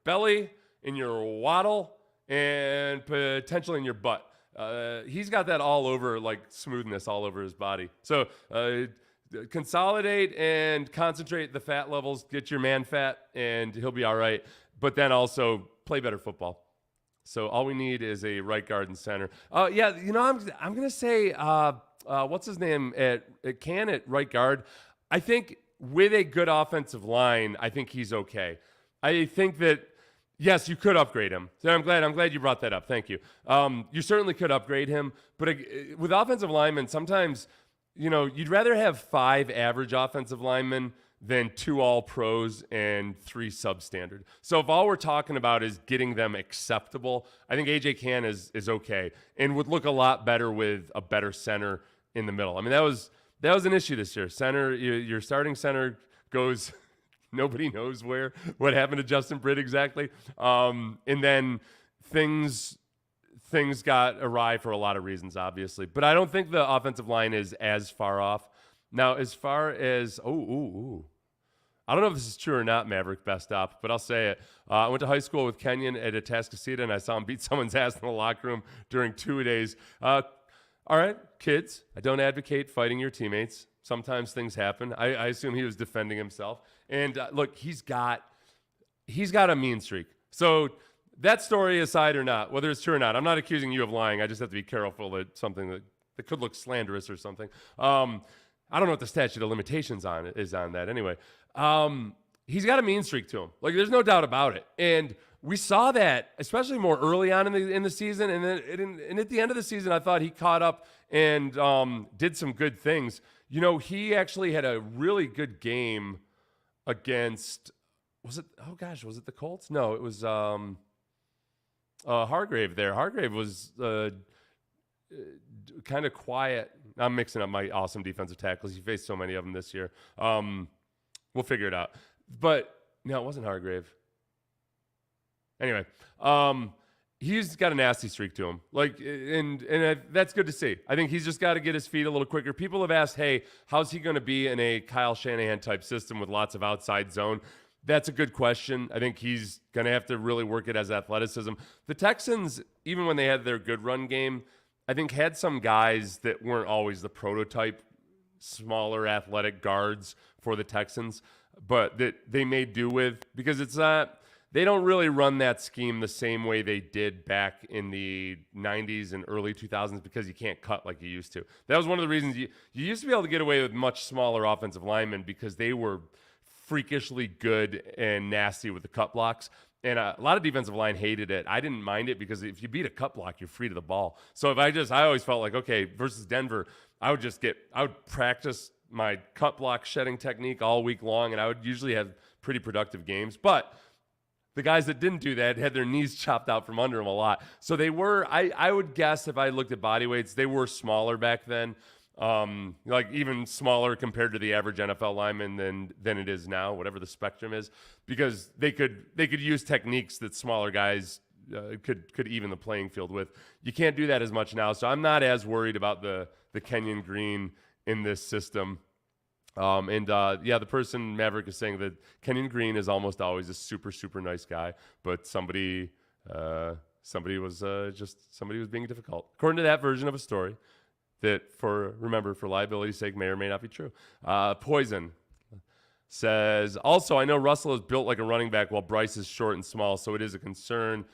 belly, in your waddle, and potentially in your butt. He's got that all over, like smoothness all over his body. So consolidate and concentrate the fat levels, get your man fat, and he'll be all right. But then also play better football. So all we need is a right guard and center. I'm going to say, what's his name at right guard? I think with a good offensive line, I think he's okay. I think that, yes, you could upgrade him. So I'm glad you brought that up. Thank you. You certainly could upgrade him. But with offensive linemen, sometimes, you'd rather have 5 average offensive linemen than 2 all-pros and 3 substandard. So if all we're talking about is getting them acceptable, I think A.J. Cann is okay and would look a lot better with a better center in the middle. I mean, that was an issue this year. Center, your starting center goes nobody knows what happened to Justin Britt exactly. And then things got awry for a lot of reasons, obviously. But I don't think the offensive line is as far off. Now, as far as, I don't know if this is true or not, Maverick Best Op, but I'll say it. I went to high school with Kenyon at Atascocita, and I saw him beat someone's ass in the locker room during 2-a-days. All right, kids, I don't advocate fighting your teammates. Sometimes things happen. I assume he was defending himself. And look, he's got a mean streak. So that story aside or not, whether it's true or not, I'm not accusing you of lying. I just have to be careful that something that could look slanderous or something. I don't know what the statute of limitations is on that anyway. He's got a mean streak to him. Like, there's no doubt about it. And we saw that, especially more early on in the season. And then at the end of the season, I thought he caught up and did some good things. He actually had a really good game against, was it the Colts? No, it was Hargrave there. Hargrave was kind of quiet. I'm mixing up my awesome defensive tackles. He faced so many of them this year. We'll figure it out. But no, it wasn't Hargrave. Anyway, he's got a nasty streak to him. Like, and that's good to see. I think he's just got to get his feet a little quicker. People have asked, hey, how's he going to be in a Kyle Shanahan type system with lots of outside zone? That's a good question. I think he's going to have to really work it as athleticism. The Texans, even when they had their good run game, I think had some guys that weren't always the prototype smaller athletic guards for the Texans, but that they made do with, because it's not, they don't really run that scheme the same way they did back in the 90s and early 2000s because you can't cut like you used to. That was one of the reasons you used to be able to get away with much smaller offensive linemen because they were freakishly good and nasty with the cut blocks. And a lot of defensive line hated it. I didn't mind it because if you beat a cut block, you're free to the ball. So if I always felt like, okay, versus Denver, I would practice my cut block shedding technique all week long, and I would usually have pretty productive games. But the guys that didn't do that had their knees chopped out from under them a lot. So they were, I would guess if I looked at body weights, they were smaller back then. Like even smaller compared to the average NFL lineman than it is now, whatever the spectrum is, because they could use techniques that smaller guys could even the playing field with. You can't do that as much now, so I'm not as worried about the Kenyon Green in this system. The person Maverick is saying that Kenyon Green is almost always a super, super nice guy, but somebody was being difficult. According to that version of a story that for liability's sake may or may not be true. Poison says, also, I know Russell is built like a running back while Bryce is short and small, so it is a concern.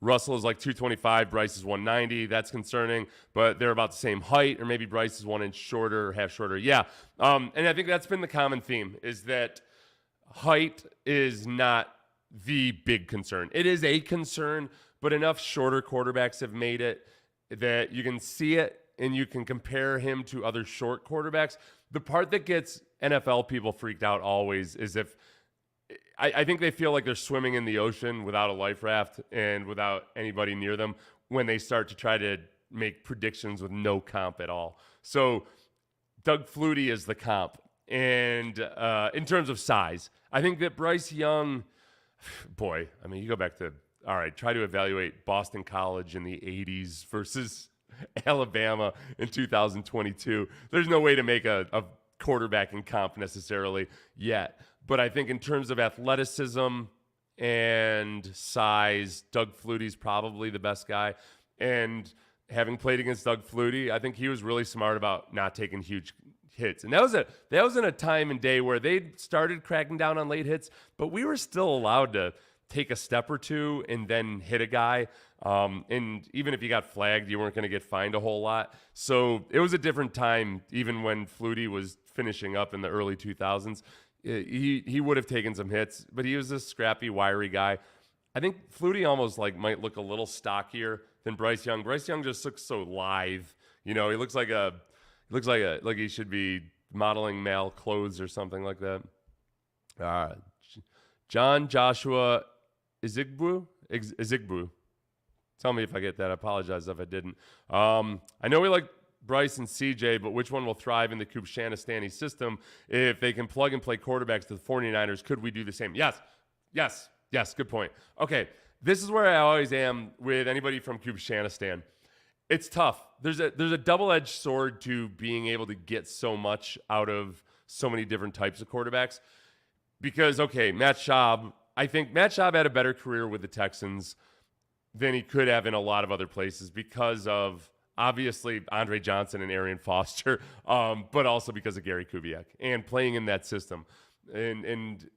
Russell is like 225, Bryce is 190. That's concerning, but they're about the same height, or maybe Bryce is 1 inch shorter or half shorter. Yeah, and I think that's been the common theme, is that height is not the big concern. It is a concern, but enough shorter quarterbacks have made it that you can see it and you can compare him to other short quarterbacks. The part that gets NFL people freaked out always is if I think they feel like they're swimming in the ocean without a life raft and without anybody near them when they start to try to make predictions with no comp at all. So Doug Flutie is the comp. And in terms of size, I think that Bryce Young, boy, I mean, you go back to, all right, try to evaluate Boston College in the 80s versus Alabama in 2022. There's no way to make a quarterbacking comp necessarily yet. But I think in terms of athleticism and size, Doug Flutie's probably the best guy. And having played against Doug Flutie, I think he was really smart about not taking huge hits. And that was in a time and day where they started cracking down on late hits, but we were still allowed to take a step or two and then hit a guy. And even if you got flagged, you weren't going to get fined a whole lot. So it was a different time, even when Flutie was finishing up in the early 2000s. He would have taken some hits, but he was a scrappy, wiry guy. I think Flutie almost might look a little stockier than Bryce Young. Bryce Young just looks so lithe. You know, he looks like he should be modeling male clothes or something like that. John Joshua Izigbu. Tell me if I get that. I apologize if I didn't. I know we like Bryce and CJ, but which one will thrive in the Shanahan system? If they can plug and play quarterbacks to the 49ers, could we do the same? Yes. Good point. Okay, this is where I always am with anybody from Shanahan. It's tough. There's a double-edged sword to being able to get so much out of so many different types of quarterbacks. Because, okay, Matt Schaub, I think Matt Schaub had a better career with the Texans than he could have in a lot of other places because of, obviously, Andre Johnson and Arian Foster, but also because of Gary Kubiak and playing in that system and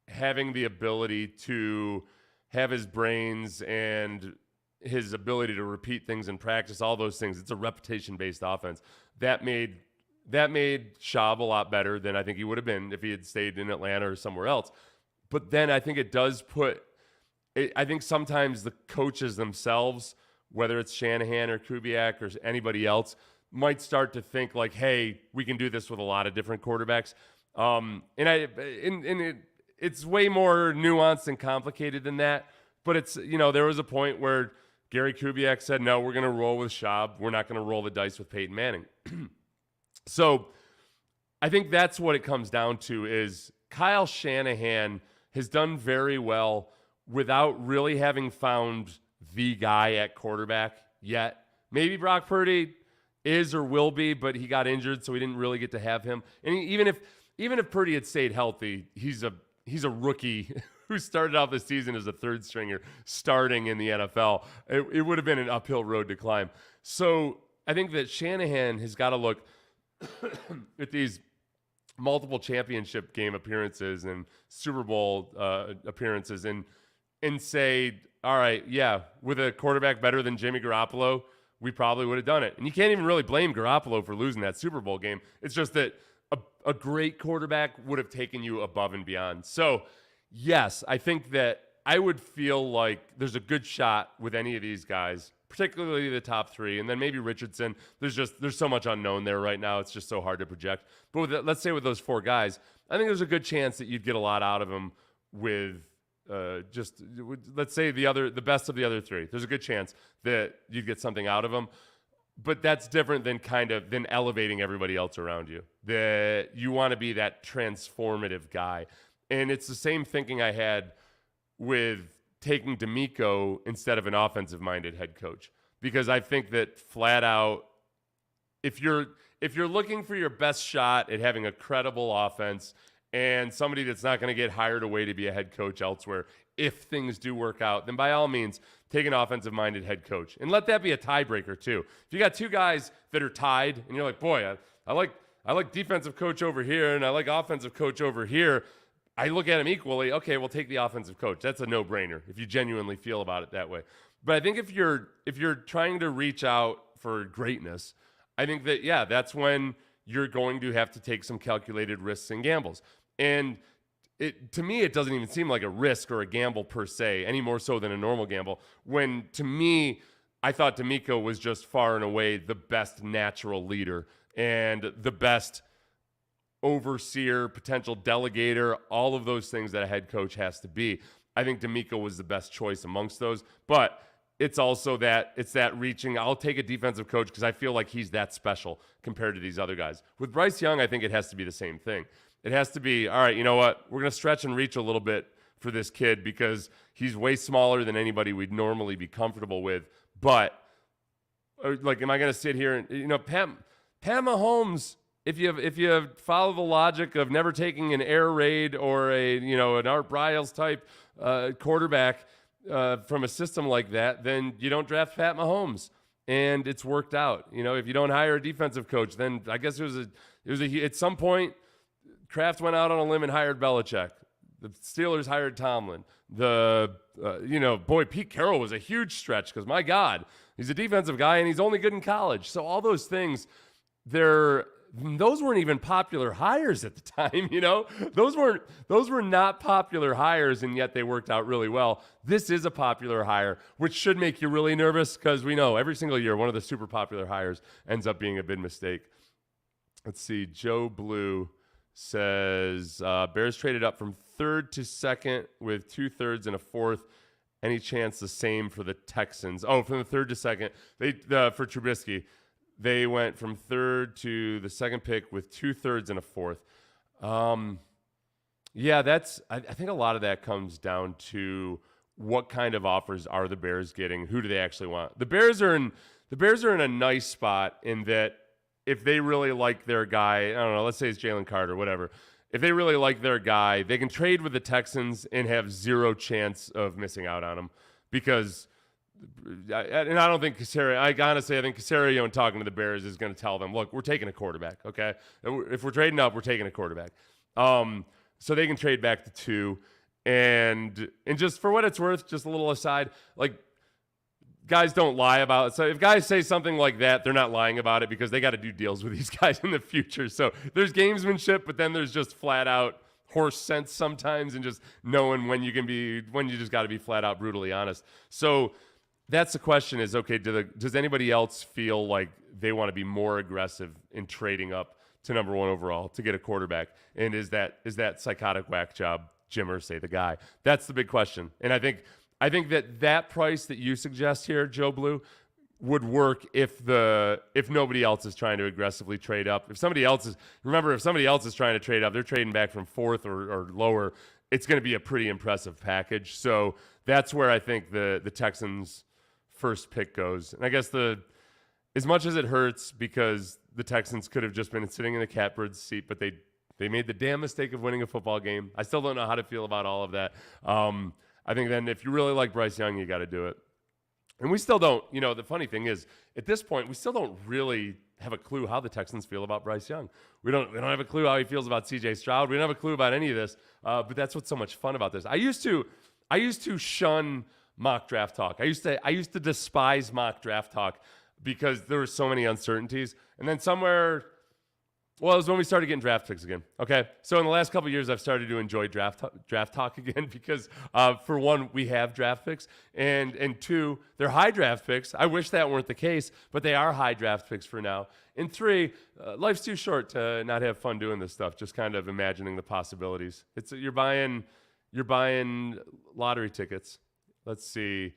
having the ability to have his brains and his ability to repeat things in practice, all those things. It's a repetition-based offense. That made Schaub a lot better than I think he would have been if he had stayed in Atlanta or somewhere else. But then I think it does I think sometimes the coaches themselves, whether it's Shanahan or Kubiak or anybody else, might start to think like, hey, we can do this with a lot of different quarterbacks. It's way more nuanced and complicated than that. But it's, there was a point where Gary Kubiak said, no, we're going to roll with Schaub. We're not going to roll the dice with Peyton Manning. So I think that's what it comes down to is Kyle Shanahan has done very well without really having found the guy at quarterback yet. Maybe Brock Purdy is or will be, but he got injured, so we didn't really get to have him. And even if Purdy had stayed healthy, he's a rookie who started off the season as a third stringer starting in the NFL. It would have been an uphill road to climb. So I think that Shanahan has got to look at these multiple championship game appearances and Super Bowl appearances and say, all right, yeah, with a quarterback better than Jimmy Garoppolo, we probably would have done it. And you can't even really blame Garoppolo for losing that Super Bowl game. It's just that a great quarterback would have taken you above and beyond. So, yes, I think that I would feel like there's a good shot with any of these guys, particularly the top three, and then maybe Richardson. There's so much unknown there right now. It's just so hard to project. But let's say with those four guys, I think there's a good chance that you'd get a lot out of them with let's say the best of the other three. There's a good chance that you'd get something out of them. But that's different than than elevating everybody else around you. That you want to be that transformative guy. And it's the same thinking I had with taking DeMeco instead of an offensive-minded head coach. Because I think that flat out, if you're looking for your best shot at having a credible offense and somebody that's not going to get hired away to be a head coach elsewhere, if things do work out, then by all means, take an offensive-minded head coach. And let that be a tiebreaker, too. If you got two guys that are tied, and you're like, boy, I like defensive coach over here, and I like offensive coach over here, I look at them equally. Okay, we'll take the offensive coach. That's a no-brainer if you genuinely feel about it that way. But I think if you're trying to reach out for greatness, I think that, yeah, that's when you're going to have to take some calculated risks and gambles. And to me, it doesn't even seem like a risk or a gamble per se, any more so than a normal gamble. When, to me, I thought DeMeco was just far and away the best natural leader and the best overseer, potential delegator, all of those things that a head coach has to be. I think DeMeco was the best choice amongst those. But it's also that reaching. I'll take a defensive coach because I feel like he's that special compared to these other guys. With Bryce Young, I think it has to be the same thing. It has to be, all right, you know what? We're going to stretch and reach a little bit for this kid because he's way smaller than anybody we'd normally be comfortable with. But, like, am I going to sit here and, Pat Mahomes, if you follow the logic of never taking an air raid or an Art Briles type quarterback from a system like that, then you don't draft Pat Mahomes. And it's worked out. If you don't hire a defensive coach, then I guess at some point, Kraft went out on a limb and hired Belichick. The Steelers hired Tomlin. Pete Carroll was a huge stretch because, my God, he's a defensive guy and he's only good in college. So all those things, those weren't even popular hires at the time. Those were not popular hires, and yet they worked out really well. This is a popular hire, which should make you really nervous because we know every single year one of the super popular hires ends up being a big mistake. Let's see, Joe Blue says Bears traded up from 3rd to 2nd with 2/3 and a 4th. Any chance the same for the Texans? Oh, from the 3rd to 2nd, for Trubisky, they went from 3rd to the 2nd pick with 2/3 and a 4th. I think a lot of that comes down to what kind of offers are the Bears getting? Who do they actually want? The Bears are in a nice spot in that. If they really like their guy, I don't know, let's say it's Jalen Carter, whatever. If they really like their guy, they can trade with the Texans and have zero chance of missing out on him because, and I don't think Caserio, I think Caserio in talking to the Bears is going to tell them, look, we're taking a quarterback, okay? If we're trading up, we're taking a quarterback. So they can trade back to 2. And just for what it's worth, just a little aside, like, guys don't lie about it. So if guys say something like that, they're not lying about it because they got to do deals with these guys in the future. So there's gamesmanship, but then there's just flat out horse sense sometimes and just knowing when you just got to be flat out brutally honest. So that's the question is, okay, does anybody else feel like they want to be more aggressive in trading up to number 1 overall to get a quarterback? And is that psychotic whack job Jim Irsay the guy? That's the big question. And I think that price that you suggest here, Joe Blue, would work if nobody else is trying to aggressively trade up. If somebody else is trying to trade up, they're trading back from 4th or lower. It's going to be a pretty impressive package. So that's where I think the Texans' first pick goes. And I guess as much as it hurts because the Texans could have just been sitting in the catbird's seat, but they made the damn mistake of winning a football game. I still don't know how to feel about all of that. I think then if you really like Bryce Young, you got to do it. And we still don't, the funny thing is, at this point, we still don't really have a clue how the Texans feel about Bryce Young. We don't have a clue how he feels about C.J. Stroud. We don't have a clue about any of this. But that's what's so much fun about this. I used to shun mock draft talk. I used to despise mock draft talk because there were so many uncertainties. And then it was when we started getting draft picks again. Okay, so in the last couple of years, I've started to enjoy draft talk again because, for one, we have draft picks, and 2, they're high draft picks. I wish that weren't the case, but they are high draft picks for now. And 3, life's too short to not have fun doing this stuff. Just kind of imagining the possibilities. You're buying you're buying lottery tickets. Let's see.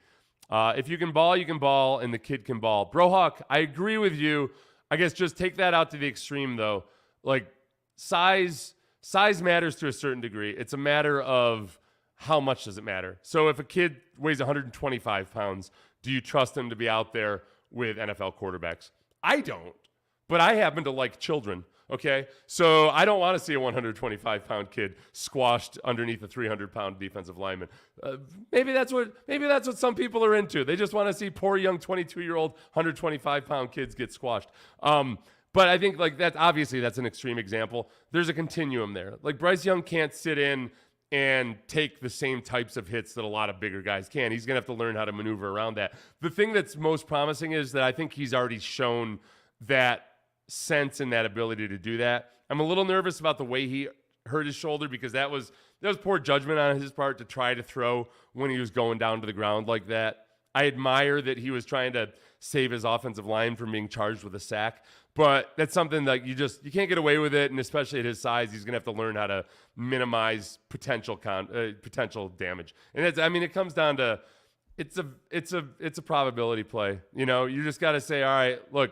If you can ball, and the kid can ball. Brohawk, I agree with you. I guess just take that out to the extreme, though. Like, size matters to a certain degree. It's a matter of how much does it matter. So if a kid weighs 125 pounds, do you trust him to be out there with NFL quarterbacks? I don't, but I happen to like children, okay? So I don't want to see a 125-pound kid squashed underneath a 300-pound defensive lineman. Maybe that's what some people are into. They just want to see poor young 22-year-old 125-pound kids get squashed. But I think like that's an extreme example. There's a continuum there. Like Bryce Young can't sit in and take the same types of hits that a lot of bigger guys can. He's going to have to learn how to maneuver around that. The thing that's most promising is that I think he's already shown that sense and that ability to do that. I'm a little nervous about the way he hurt his shoulder because that was poor judgment on his part to try to throw when he was going down to the ground like that. I admire that he was trying to save his offensive line from being charged with a sack, but that's something that you can't get away with it, and especially at his size, he's going to have to learn how to minimize potential damage. And it comes down to it's a probability play. You know, you just got to say, all right, look,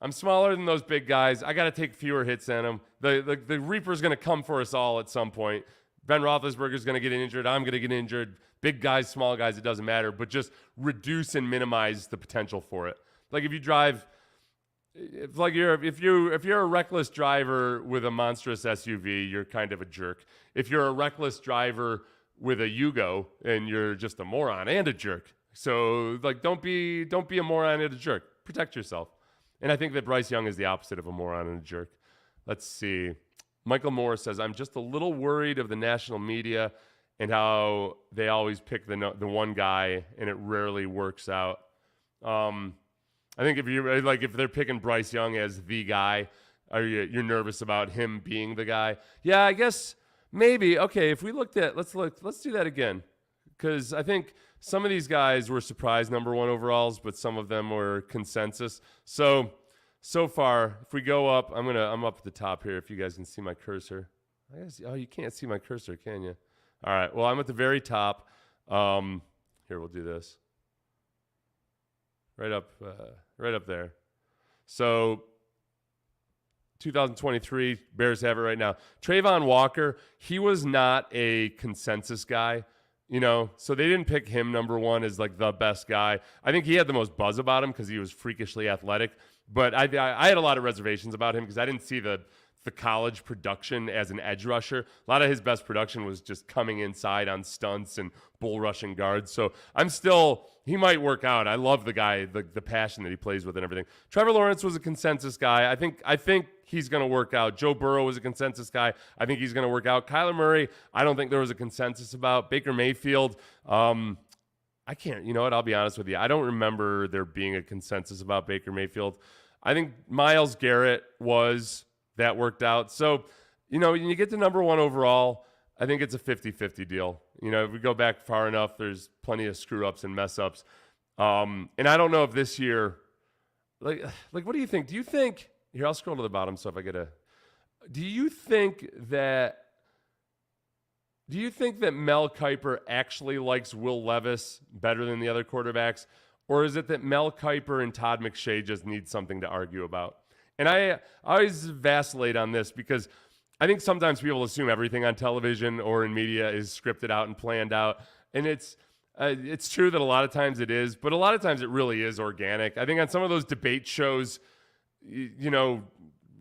I'm smaller than those big guys. I got to take fewer hits than them. The Reaper's going to come for us all at some point. Ben Roethlisberger's going to get injured. I'm going to get injured. Big guys, small guys, it doesn't matter. But just reduce and minimize the potential for it. Like if you're a reckless driver with a monstrous SUV, you're kind of a jerk. If you're a reckless driver with a Yugo, and you're just a moron and a jerk. So like don't be a moron and a jerk. Protect yourself. And I think that Bryce Young is the opposite of a moron and a jerk. Let's see. Michael Moore says, I'm just a little worried of the national media and how they always pick the one guy and it rarely works out. I think if they're picking Bryce Young as the guy, you're nervous about him being the guy. Yeah, I guess maybe. Okay, if we let's do that again. Because I think some of these guys were surprise number one overalls, but some of them were consensus. So far, if we go up, I'm up at the top here. If you guys can see my cursor, you can't see my cursor, can you? All right. Well, I'm at the very top. Here, we'll do this. Right up there. So 2023, Bears have it right now. Trayvon Walker, he was not a consensus guy. You know, so they didn't pick him number one as like the best guy. I think he had the most buzz about him because he was freakishly athletic. But I had a lot of reservations about him because I didn't see the college production as an edge rusher. A lot of his best production was just coming inside on stunts and bull rushing guards. So he might work out. I love the guy, the passion that he plays with and everything. Trevor Lawrence was a consensus guy. I think he's going to work out. Joe Burrow was a consensus guy. I think he's going to work out. Kyler Murray, I don't think there was a consensus about. Baker Mayfield, I can't, you know what? I'll be honest with you. I don't remember there being a consensus about Baker Mayfield. I think Myles Garrett that worked out. So, you know, when you get to number one overall, I think it's a 50-50 deal. You know, if we go back far enough, there's plenty of screw-ups and mess-ups. And I don't know if this year, like, what do you think? Do you think, here, I'll scroll to the bottom so if I get do you think that Mel Kuiper actually likes Will Levis better than the other quarterbacks? Or is it that Mel Kuiper and Todd McShay just need something to argue about? And I always vacillate on this because I think sometimes people assume everything on television or in media is scripted out and planned out. And it's true that a lot of times it is, but a lot of times it really is organic. I think on some of those debate shows, you know,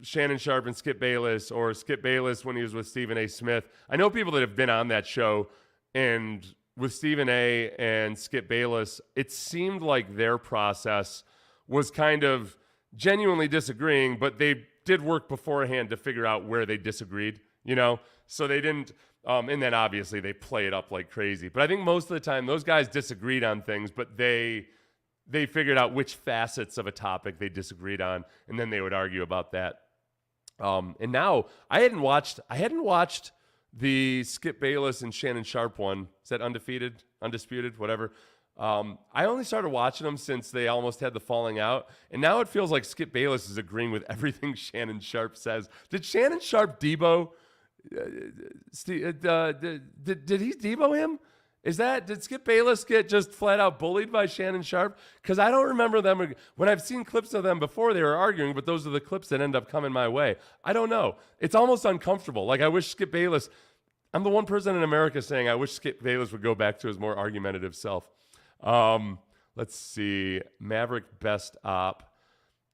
Shannon Sharp and Skip Bayless, or Skip Bayless when he was with Stephen A. Smith. I know people that have been on that show, and with Stephen A. and Skip Bayless, it seemed like their process was kind of genuinely disagreeing, but they did work beforehand to figure out where they disagreed, you know? So they didn't, and then obviously they play it up like crazy. But I think most of the time those guys disagreed on things, but they figured out which facets of a topic they disagreed on, and then they would argue about that. And now I hadn't watched the Skip Bayless and Shannon Sharp one. Is that undisputed, whatever. I only started watching them since they almost had the falling out, and now it feels like Skip Bayless is agreeing with everything Shannon Sharp says. Did Shannon Sharp Debo? Steve, did he Debo him? Did Skip Bayless get just flat out bullied by Shannon Sharpe? Because I don't remember them. When I've seen clips of them before, they were arguing, but those are the clips that end up coming my way. I don't know. It's almost uncomfortable. Like, I wish Skip Bayless, I'm the one person in America saying I wish Skip Bayless would go back to his more argumentative self. Let's see. Maverick Best Op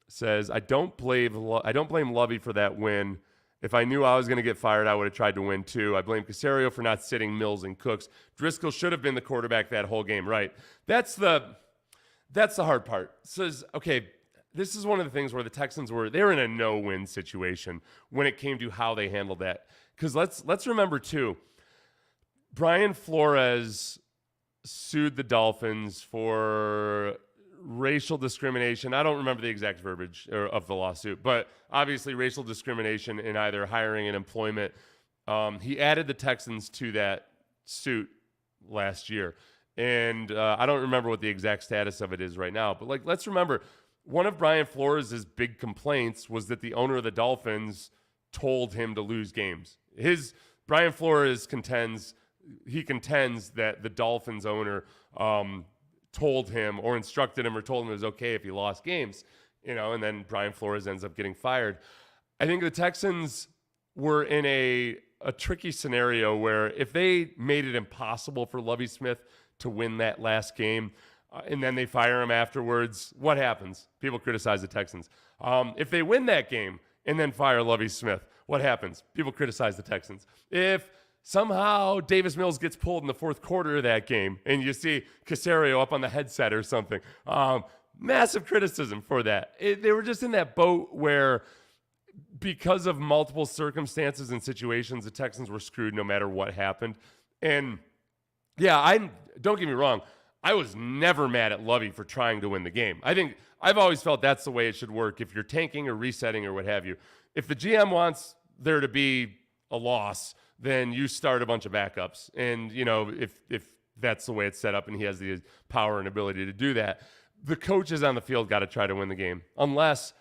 says, I don't blame Lovie for that win. If I knew I was going to get fired, I would have tried to win too. I blame Caserio for not sitting Mills and Cooks. Driscoll should have been the quarterback that whole game, right? That's the hard part. Says, okay, this is one of the things where the Texans they were in a no-win situation when it came to how they handled that. Because let's remember too, Brian Flores sued the Dolphins for racial discrimination. I don't remember the exact verbiage of the lawsuit, but obviously racial discrimination in either hiring and employment. He added the Texans to that suit last year. And I don't remember what the exact status of it is right now, but let's remember, one of Brian Flores' big complaints was that the owner of the Dolphins told him to lose games. Brian Flores contends that the Dolphins owner told him or instructed him or told him it was okay if he lost games, and then Brian Flores ends up getting fired. I think the Texans were in a tricky scenario where if they made it impossible for Lovie Smith to win that last game and then they fire him afterwards, what happens? People criticize the Texans. If they win that game and then fire Lovie Smith, what happens? People criticize the Texans. If somehow Davis Mills gets pulled in the fourth quarter of that game and you see Caserio up on the headset or something, massive criticism for that. They were just in that boat where because of multiple circumstances and situations, the Texans were screwed no matter what happened. And yeah, don't get me wrong, I was never mad at Lovie for trying to win the game. I've always felt that's the way it should work if you're tanking or resetting or what have you. If the GM wants there to be a loss, then you start a bunch of backups. And, if that's the way it's set up and he has the power and ability to do that, the coaches on the field got to try to win the game. Unless,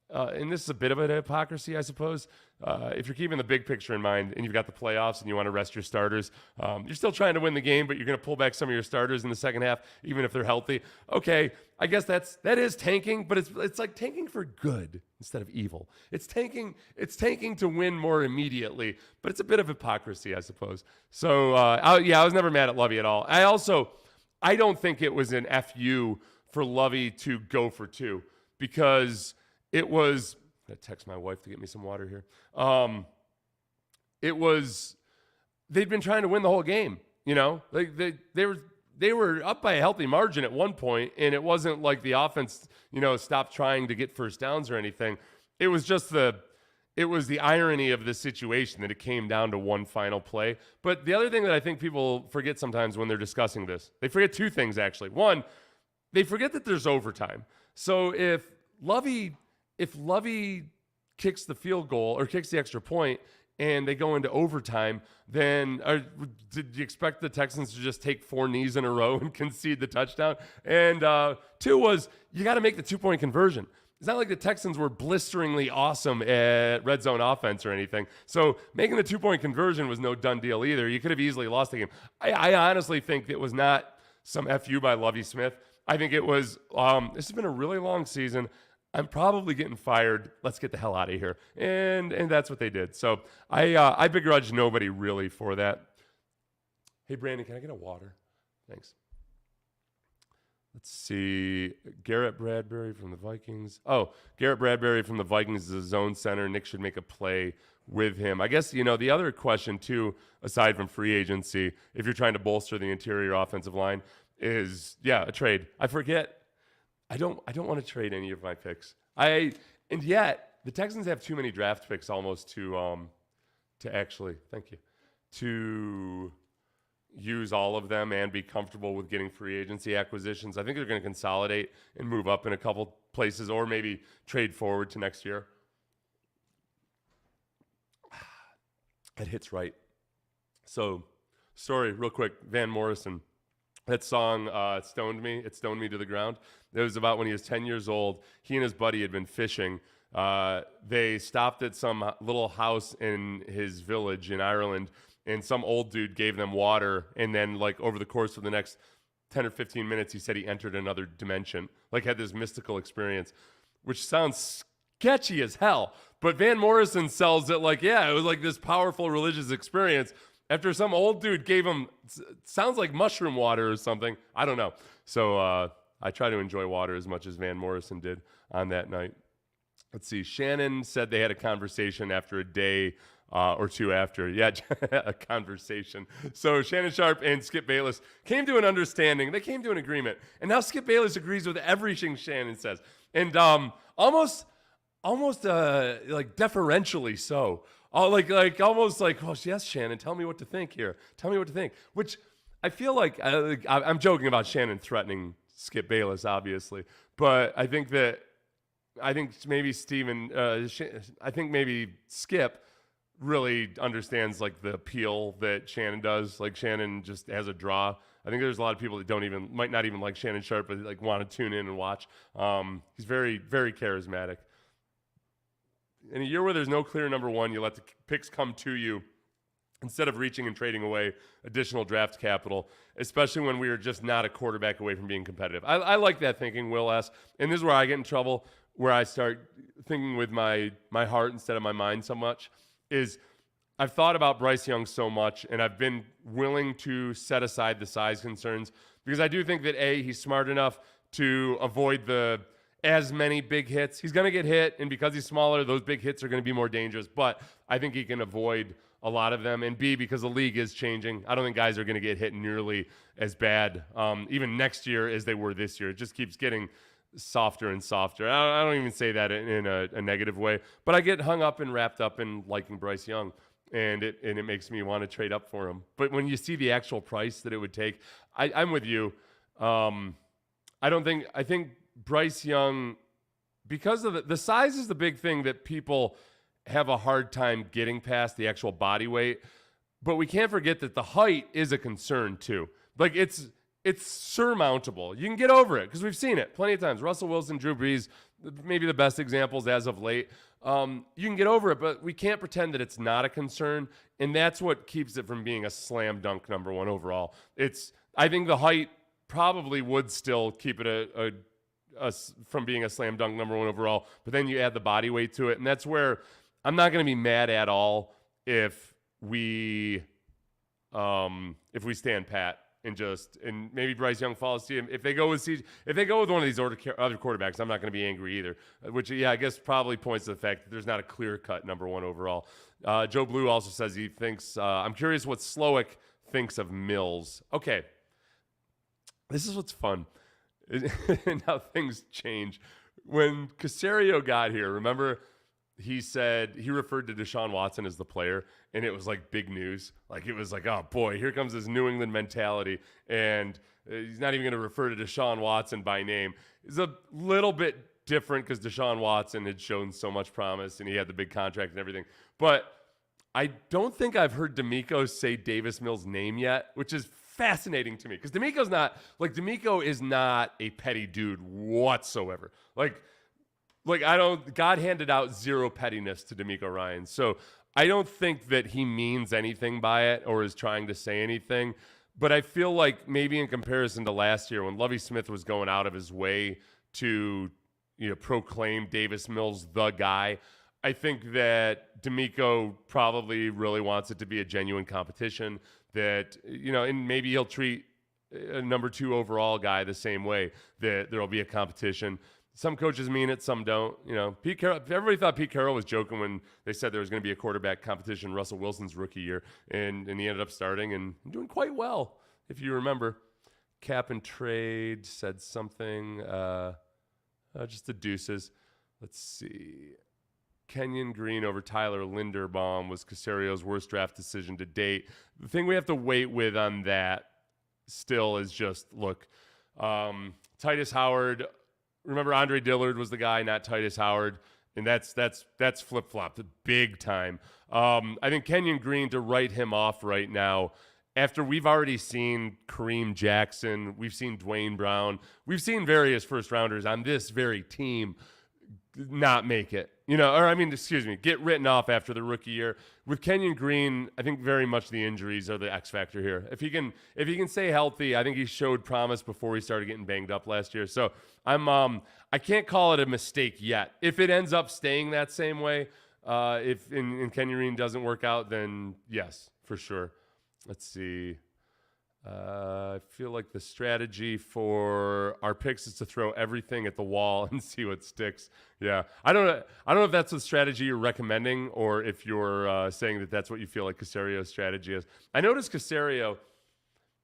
and this is a bit of a hypocrisy, I suppose, if you're keeping the big picture in mind and you've got the playoffs and you want to rest your starters, you're still trying to win the game, but you're going to pull back some of your starters in the second half, even if they're healthy. Okay, I guess that is tanking, but it's like tanking for good instead of evil. It's tanking to win more immediately, but it's a bit of hypocrisy, I suppose. So, I was never mad at Lovie at all. I don't think it was an FU for Lovie to go for two, because it was, I'm going to text my wife to get me some water here. They'd been trying to win the whole game, like they were up by a healthy margin at one point, and it wasn't like the offense, stopped trying to get first downs or anything. It was just the irony of the situation that it came down to one final play. But the other thing that I think people forget sometimes when they're discussing this, they forget two things actually. One, they forget that there's overtime. So if Lovie kicks the field goal or kicks the extra point and they go into overtime, then did you expect the Texans to just take 4 knees in a row and concede the touchdown? And two was, you got to make the 2-point conversion. It's not like the Texans were blisteringly awesome at red zone offense or anything. So making the 2-point conversion was no done deal either. You could have easily lost the game. I honestly think it was not some FU by Lovie Smith. I think it was, this has been a really long season. I'm probably getting fired. Let's get the hell out of here. And that's what they did. So I begrudge nobody really for that. Hey, Brandon, can I get a water? Thanks. Let's see. Garrett Bradbury from the Vikings. Oh, Garrett Bradbury from the Vikings is a zone center. Nick should make a play with him. I guess, the other question, too, aside from free agency, if you're trying to bolster the interior offensive line, is, a trade. I forget. I don't want to trade any of my picks. And yet the Texans have too many draft picks almost to actually, thank you, to use all of them and be comfortable with getting free agency acquisitions. I think they're going to consolidate and move up in a couple places, or maybe trade forward to next year. That hits right. So, story real quick, Van Morrison. That song, It Stoned Me to the Ground. It was about when he was 10 years old. He and his buddy had been fishing They stopped at some little house in his village in Ireland, and some old dude gave them water, and then like over the course of the next 10 or 15 minutes, he said he entered another dimension, like had this mystical experience, which sounds sketchy as hell. But Van Morrison sells it like, yeah, it was like this powerful religious experience after some old dude gave him, sounds like mushroom water or something. I don't know. So I try to enjoy water as much as Van Morrison did on that night. Let's see. Shannon said they had a conversation after a day or two after. Yeah, a conversation. So Shannon Sharp and Skip Bayless came to an understanding. They came to an agreement. And now Skip Bayless agrees with everything Shannon says. And almost like deferentially so. Almost like, oh, yes, Shannon, tell me what to think here. Tell me what to think. Which I feel like I'm joking about Shannon threatening Skip Bayless, obviously. But I think maybe Skip really understands like the appeal that Shannon does. Like Shannon just has a draw. I think there's a lot of people that might not even like Shannon Sharp, but like want to tune in and watch. He's very, very charismatic. In a year where there's no clear number one, you let the picks come to you instead of reaching and trading away additional draft capital, especially when we are just not a quarterback away from being competitive. I like that thinking, Will S. And this is where I get in trouble, where I start thinking with my heart instead of my mind so much, is I've thought about Bryce Young so much, and I've been willing to set aside the size concerns because I do think that, A, he's smart enough to avoid as many big hits. He's going to get hit, and because he's smaller, those big hits are going to be more dangerous, but I think he can avoid a lot of them. And B, because the league is changing, I don't think guys are going to get hit nearly as bad even next year as they were this year. It just keeps getting softer and softer. I don't even say that in a negative way, but I get hung up and wrapped up in liking Bryce Young, and it makes me want to trade up for him. But when you see the actual price that it would take, I'm with you. I think Bryce Young, because of the size is the big thing that people have a hard time getting past, the actual body weight. But we can't forget that the height is a concern too. Like it's surmountable. You can get over it because we've seen it plenty of times. Russell Wilson, Drew Brees, maybe the best examples as of late. You can get over it, but we can't pretend that it's not a concern. And that's what keeps it from being a slam dunk number one overall. I think the height probably would still keep it from being a slam dunk number one overall, but then you add the body weight to it, and that's where I'm not going to be mad at all if we stand pat and maybe Bryce Young follows to him. If they go with one of these other quarterbacks, I'm not going to be angry either. Which I guess probably points to the fact that there's not a clear cut number one overall. Joe Blue also says he thinks. I'm curious what Slowik thinks of Mills. Okay, this is what's fun. And how things change. When Caserio got here, remember he said he referred to Deshaun Watson as the player, and it was like big news. Like it was like, oh boy, here comes this New England mentality, and he's not even going to refer to Deshaun Watson by name. It's a little bit different because Deshaun Watson had shown so much promise, and he had the big contract and everything. But I don't think I've heard DeMeco say Davis Mills' name yet, which is fascinating to me because DeMeco is not a petty dude whatsoever. God handed out zero pettiness to DeMeco Ryans. So I don't think that he means anything by it or is trying to say anything. But I feel like maybe in comparison to last year when Lovie Smith was going out of his way to, proclaim Davis Mills the guy, I think that DeMeco probably really wants it to be a genuine competition that, and maybe he'll treat a number 2 overall guy the same way, that there'll be a competition. Some coaches mean it, some don't. Pete Carroll, everybody thought Pete Carroll was joking when they said there was going to be a quarterback competition Russell Wilson's rookie year, and he ended up starting and doing quite well, if you remember. Cap and Trade said something, just the deuces. Let's see. Kenyon Green over Tyler Linderbaum was Caserio's worst draft decision to date. The thing we have to wait with on that still is just, look, Titus Howard, remember Andre Dillard was the guy, not Titus Howard, and that's flip-flopped big time. I think Kenyon Green, to write him off right now, after we've already seen Kareem Jackson, we've seen Dwayne Brown, we've seen various first-rounders on this very team not make it. get written off after the rookie year. With Kenyon Green, I think very much the injuries are the X factor here. If he can stay healthy, I think he showed promise before he started getting banged up last year. So I can't call it a mistake yet. If it ends up staying that same way, if Kenyon Green doesn't work out, then yes, for sure. Let's see. I feel like the strategy for our picks is to throw everything at the wall and see what sticks. Yeah, I don't know if that's the strategy you're recommending or if you're saying that that's what you feel like Casario's strategy is. I noticed Casario.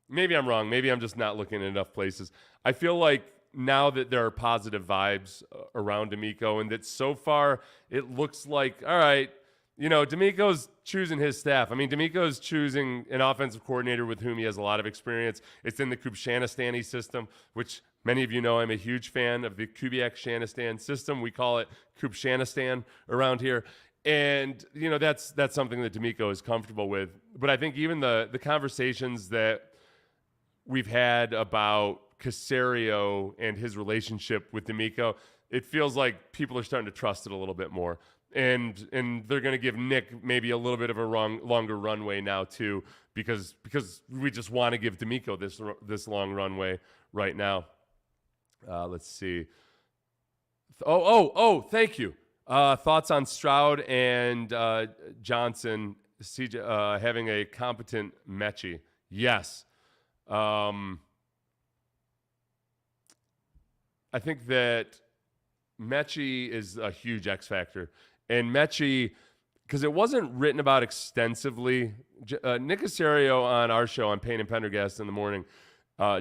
Maybe I'm wrong. Maybe I'm just not looking in enough places. I feel like now that there are positive vibes around DeMeco, and that so far it looks like, all right, DeMeco's choosing his staff. I mean, DeMeco's choosing an offensive coordinator with whom he has a lot of experience. It's in the Kubiak-Shanistan system, which many of you know I'm a huge fan of the Kubiak-Shanistan system. We call it Kubiak-Shanistan around here. And, that's something that DeMeco is comfortable with. But I think even the conversations that we've had about Casario and his relationship with DeMeco, it feels like people are starting to trust it a little bit more. And they're going to give Nick maybe a little bit of a longer runway now too, because we just want to give DeMeco this long runway right now. Let's see. Thank you. Thoughts on Stroud and Johnson, CJ, having a competent Metchie? Yes. I think that Metchie is a huge X factor. And Metchie, because it wasn't written about extensively, Nick Casario on our show on Payne and Pendergast in the morning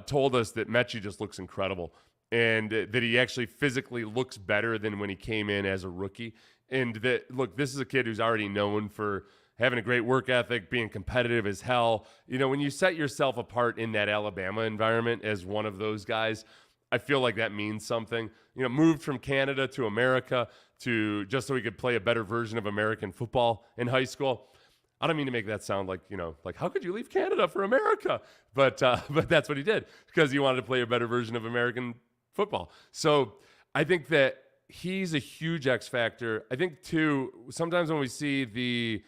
told us that Metchie just looks incredible and that he actually physically looks better than when he came in as a rookie. And that, look, this is a kid who's already known for having a great work ethic, being competitive as hell. When you set yourself apart in that Alabama environment as one of those guys, I feel like that means something. Moved from Canada to America to just so he could play a better version of American football in high school. I don't mean to make that sound like, like how could you leave Canada for America? But that's what he did because he wanted to play a better version of American football. So I think that he's a huge X factor. I think too, sometimes when we see the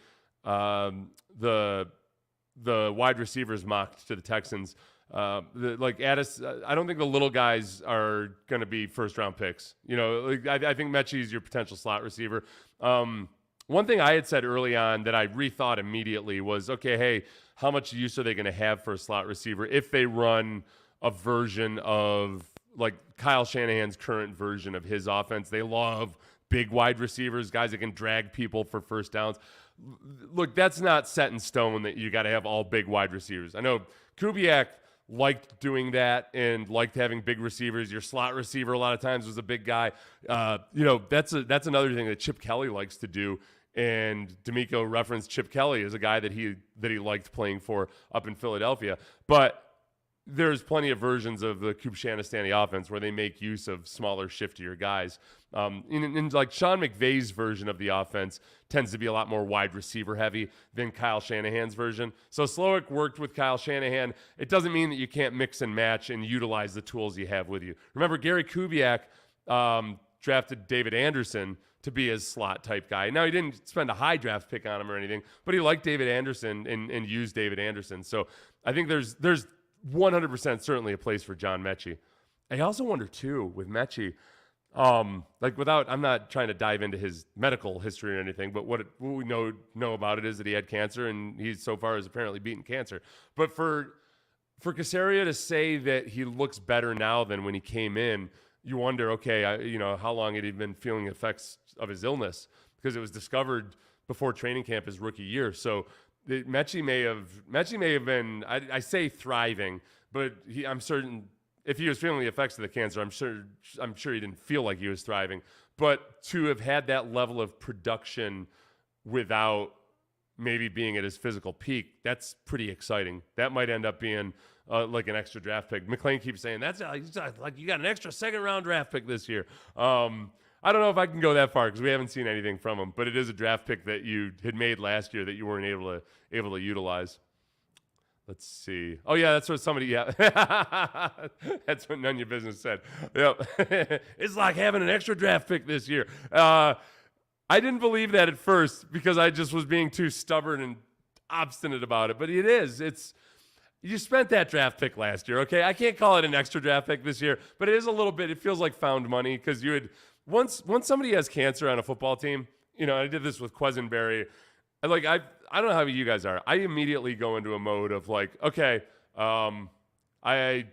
wide receivers mocked to the Texans, like Addis, I don't think the little guys are going to be first-round picks. I think Metchie is your potential slot receiver. One thing I had said early on that I rethought immediately was, okay, hey, how much use are they going to have for a slot receiver if they run a version of like Kyle Shanahan's current version of his offense? They love big wide receivers, guys that can drag people for first downs. Look, that's not set in stone that you got to have all big wide receivers. I know Kubiak liked doing that and liked having big receivers. Your slot receiver a lot of times was a big guy. That's another thing that Chip Kelly likes to do. And DeMeco referenced Chip Kelly as a guy that he liked playing for up in Philadelphia. But there's plenty of versions of the Kubiak-Shanistan offense where they make use of smaller, shiftier guys. In like Sean McVay's version of the offense tends to be a lot more wide receiver heavy than Kyle Shanahan's version. So Slowik worked with Kyle Shanahan. It doesn't mean that you can't mix and match and utilize the tools you have with you. Remember, Gary Kubiak drafted David Anderson to be his slot type guy. Now, he didn't spend a high draft pick on him or anything, but he liked David Anderson and used David Anderson. So I think there's 100% certainly a place for John Metchie. I also wonder too with Metchie, I'm not trying to dive into his medical history or anything, but what we know about it is that he had cancer and he so far has apparently beaten cancer. But for Casario to say that he looks better now than when he came in, you wonder, okay, how long had he been feeling effects of his illness? Because it was discovered before training camp his rookie year. So Metchie may have been, I say thriving, but I'm certain if he was feeling the effects of the cancer, I'm sure he didn't feel like he was thriving. But to have had that level of production without maybe being at his physical peak, that's pretty exciting. That might end up being like an extra draft pick. McClain keeps saying that's like you got an extra second-round draft pick this year. I don't know if I can go that far because we haven't seen anything from him, but it is a draft pick that you had made last year that you weren't able to utilize. Let's see. Oh yeah, that's what somebody. Yeah, that's what None of Your Business said. Yep, it's like having an extra draft pick this year. I didn't believe that at first because I just was being too stubborn and obstinate about it. But it is. You spent that draft pick last year, okay? I can't call it an extra draft pick this year, but it is a little bit. It feels like found money because you had once somebody has cancer on a football team. I did this with Quesenberry. I don't know how you guys are. I immediately go into a mode of like, okay, I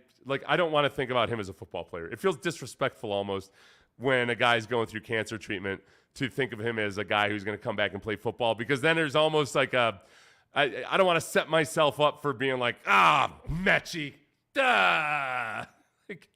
don't want to think about him as a football player. It feels disrespectful almost when a guy's going through cancer treatment to think of him as a guy who's going to come back and play football, because then there's almost like I don't want to set myself up for being like, Metchie, like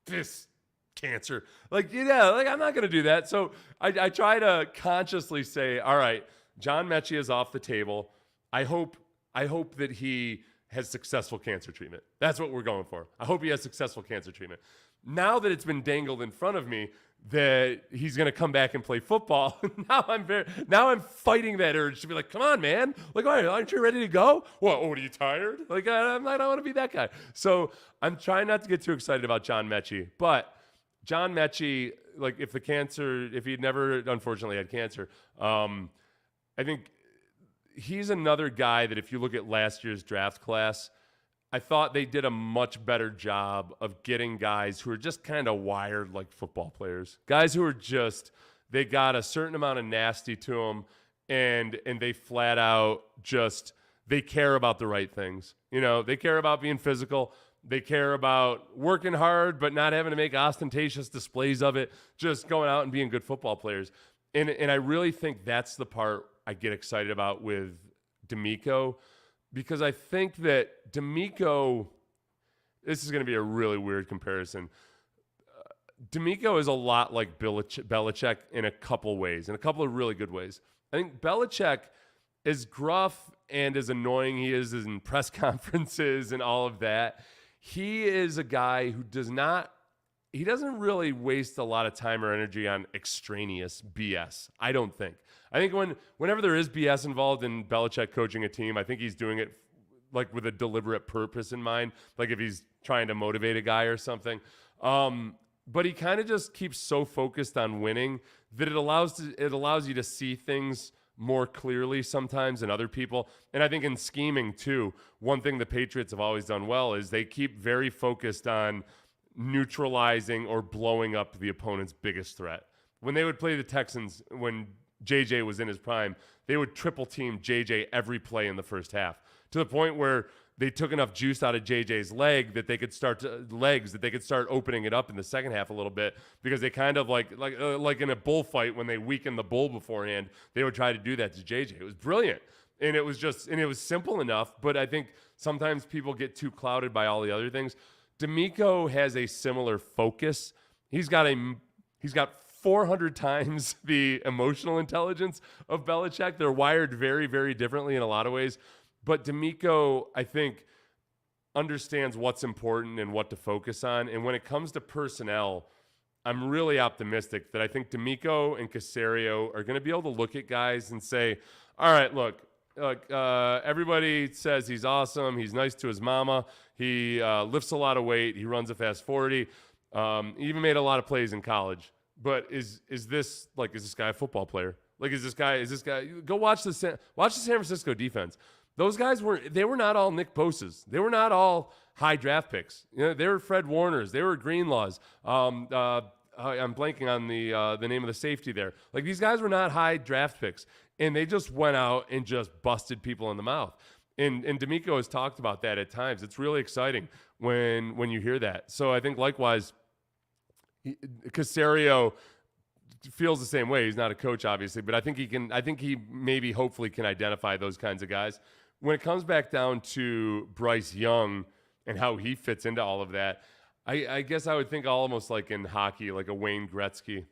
this cancer. I'm not going to do that. So I try to consciously say, all right, John Metchie is off the table. I hope that he has successful cancer treatment. That's what we're going for. I hope he has successful cancer treatment. Now that it's been dangled in front of me that he's going to come back and play football, now I'm fighting that urge to be like, come on, man. Like, all right, aren't you ready to go? What are you tired? Like, I don't want to be that guy. So I'm trying not to get too excited about John Metchie. But John Metchie, like if he'd never unfortunately had cancer, I think he's another guy that if you look at last year's draft class, I thought they did a much better job of getting guys who are just kind of wired like football players. Guys who are just, they got a certain amount of nasty to them, and they flat out just, they care about the right things. They care about being physical. They care about working hard, but not having to make ostentatious displays of it, just going out and being good football players. And I really think that's the part I get excited about with DeMeco, because I think that DeMeco, this is going to be a really weird comparison. DeMeco is a lot like Belichick in a couple ways, in a couple of really good ways. I think Belichick, as gruff and as annoying he is in press conferences and all of that, he is a guy who he doesn't really waste a lot of time or energy on extraneous BS, I don't think. I think whenever there is BS involved in Belichick coaching a team, I think he's doing it like with a deliberate purpose in mind, like if he's trying to motivate a guy or something. But he kind of just keeps so focused on winning that it allows you to see things more clearly sometimes than other people. And I think in scheming too, one thing the Patriots have always done well is they keep very focused on neutralizing or blowing up the opponent's biggest threat. When they would play the Texans, when JJ was in his prime, they would triple team JJ every play in the first half, to the point where they took enough juice out of JJ's legs that they could start opening it up in the second half a little bit, because they kind of like in a bullfight, when they weakened the bull beforehand, they would try to do that to JJ. It was brilliant. And it was simple enough, but I think sometimes people get too clouded by all the other things. DeMeco has a similar focus. He's got 400 times the emotional intelligence of Belichick. They're wired very, very differently in a lot of ways. But DeMeco, I think, understands what's important and what to focus on. And when it comes to personnel, I'm really optimistic that I think DeMeco and Caserio are going to be able to look at guys and say, all right, look, everybody says he's awesome. He's nice to his mama. He lifts a lot of weight. He runs a fast 40. He even made a lot of plays in college. But is this guy a football player? Like, is this guy, go watch the San Francisco defense. Those guys were not all Nick Bosa's. They were not all high draft picks. They were Fred Warners. They were Greenlaws. I'm blanking on the name of the safety there. Like, these guys were not high draft picks, and they just went out and just busted people in the mouth. And DeMeco has talked about that at times. It's really exciting when you hear that. So I think likewise, Caserio feels the same way. He's not a coach, obviously, but I think he maybe hopefully can identify those kinds of guys. When it comes back down to Bryce Young and how he fits into all of that, I guess I would think almost like in hockey, like a Wayne Gretzky.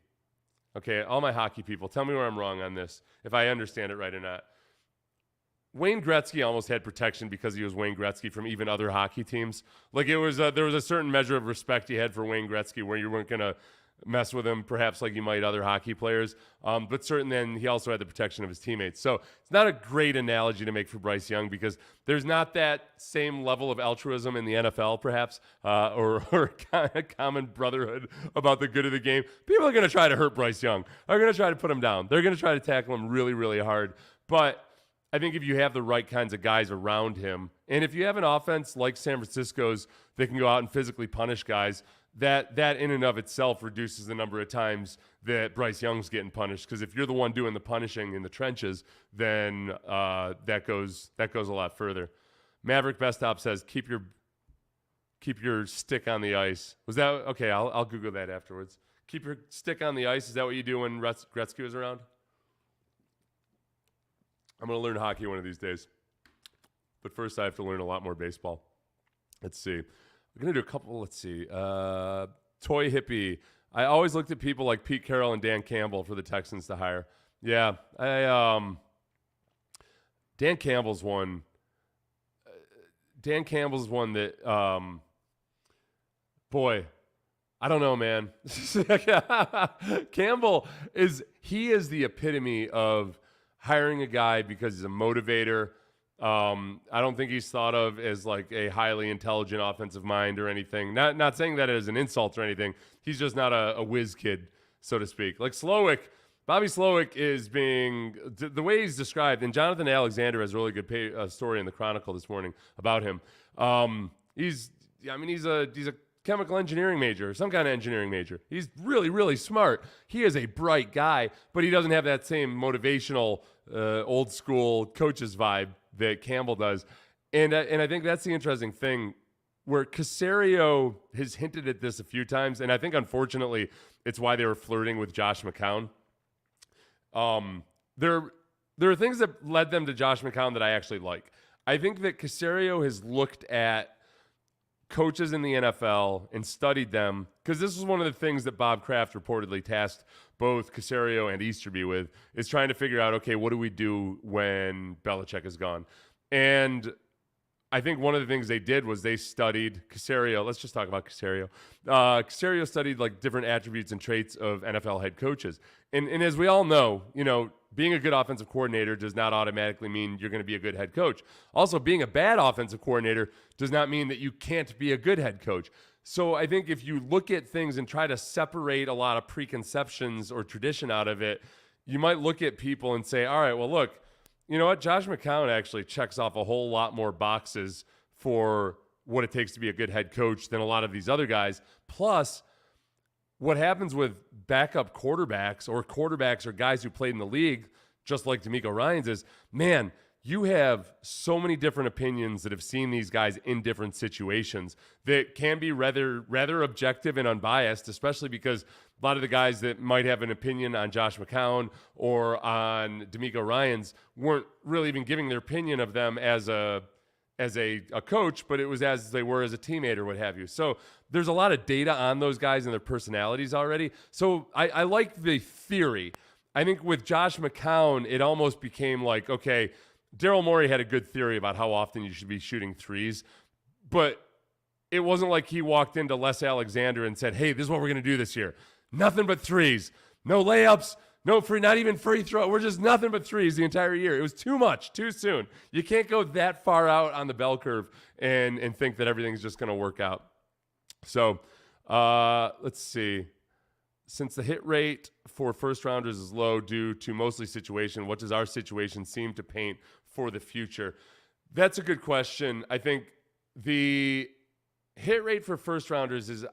Okay, all my hockey people, tell me where I'm wrong on this, if I understand it right or not. Wayne Gretzky almost had protection because he was Wayne Gretzky from even other hockey teams. Like, there was a certain measure of respect he had for Wayne Gretzky, where you weren't gonna mess with him, perhaps like you might other hockey players. But certainly then he also had the protection of his teammates. So it's not a great analogy to make for Bryce Young because there's not that same level of altruism in the NFL, perhaps, or a common brotherhood about the good of the game. People are going to try to hurt Bryce Young. They're going to try to put him down. They're going to try to tackle him really, really hard. But I think if you have the right kinds of guys around him, and if you have an offense like San Francisco's that can go out and physically punish guys, that in and of itself reduces the number of times that Bryce Young's getting punished. Because if you're the one doing the punishing in the trenches, then that goes a lot further. Maverick Bestop says, keep your stick on the ice. Was that okay? I'll Google that afterwards. Keep your stick on the ice. Is that what you do when Gretzky was around? I'm going to learn hockey one of these days. But first, I have to learn a lot more baseball. Let's see. We're going to do a couple. Let's see. Toy Hippie. I always looked at people like Pete Carroll and Dan Campbell for the Texans to hire. Yeah. Dan Campbell's one. Dan Campbell's one that, boy, I don't know, man. Campbell is the epitome of hiring a guy because he's a motivator. I don't think he's thought of as like a highly intelligent offensive mind or anything. Not saying that as an insult or anything. He's just not a whiz kid, so to speak. Like Slowik, Bobby Slowik is being the way he's described, and Jonathan Alexander has a really good story in the Chronicle this morning about him. He's a chemical engineering major, some kind of engineering major. He's really, really smart. He is a bright guy, but he doesn't have that same motivational, old school coach's vibe that Campbell does. And I think that's the interesting thing where Caserio has hinted at this a few times. And I think, unfortunately, it's why they were flirting with Josh McCown. There are things that led them to Josh McCown that I actually like. I think that Caserio has looked at coaches in the NFL and studied them, because this was one of the things that Bob Kraft reportedly tasked both Caserio and Easterby with, is trying to figure out, okay, what do we do when Belichick is gone? And I think one of the things they did was they studied Caserio. Let's just talk about Caserio. Caserio studied like different attributes and traits of NFL head coaches. And as we all know, being a good offensive coordinator does not automatically mean you're going to be a good head coach. Also, being a bad offensive coordinator does not mean that you can't be a good head coach. So I think if you look at things and try to separate a lot of preconceptions or tradition out of it, you might look at people and say, all right, well, look, you know what? Josh McCown actually checks off a whole lot more boxes for what it takes to be a good head coach than a lot of these other guys. Plus, what happens with backup quarterbacks or guys who played in the league, just like DeMeco Ryans, is, man, you have so many different opinions that have seen these guys in different situations that can be rather objective and unbiased, especially because a lot of the guys that might have an opinion on Josh McCown or on DeMeco Ryans weren't really even giving their opinion of them as a coach, but it was as they were as a teammate or what have you. So there's a lot of data on those guys and their personalities already. So I like the theory. I think with Josh McCown, it almost became like, okay, Daryl Morey had a good theory about how often you should be shooting threes, but it wasn't like he walked into Les Alexander and said, hey, this is what we're going to do this year. Nothing but threes. No layups. No free, not even free throw. We're just nothing but threes the entire year. It was too much, too soon. You can't go that far out on the bell curve and think that everything's just going to work out. So let's see. Since the hit rate for first rounders is low due to mostly situation, what does our situation seem to paint for the future? That's a good question. I think the hit rate for first rounders is,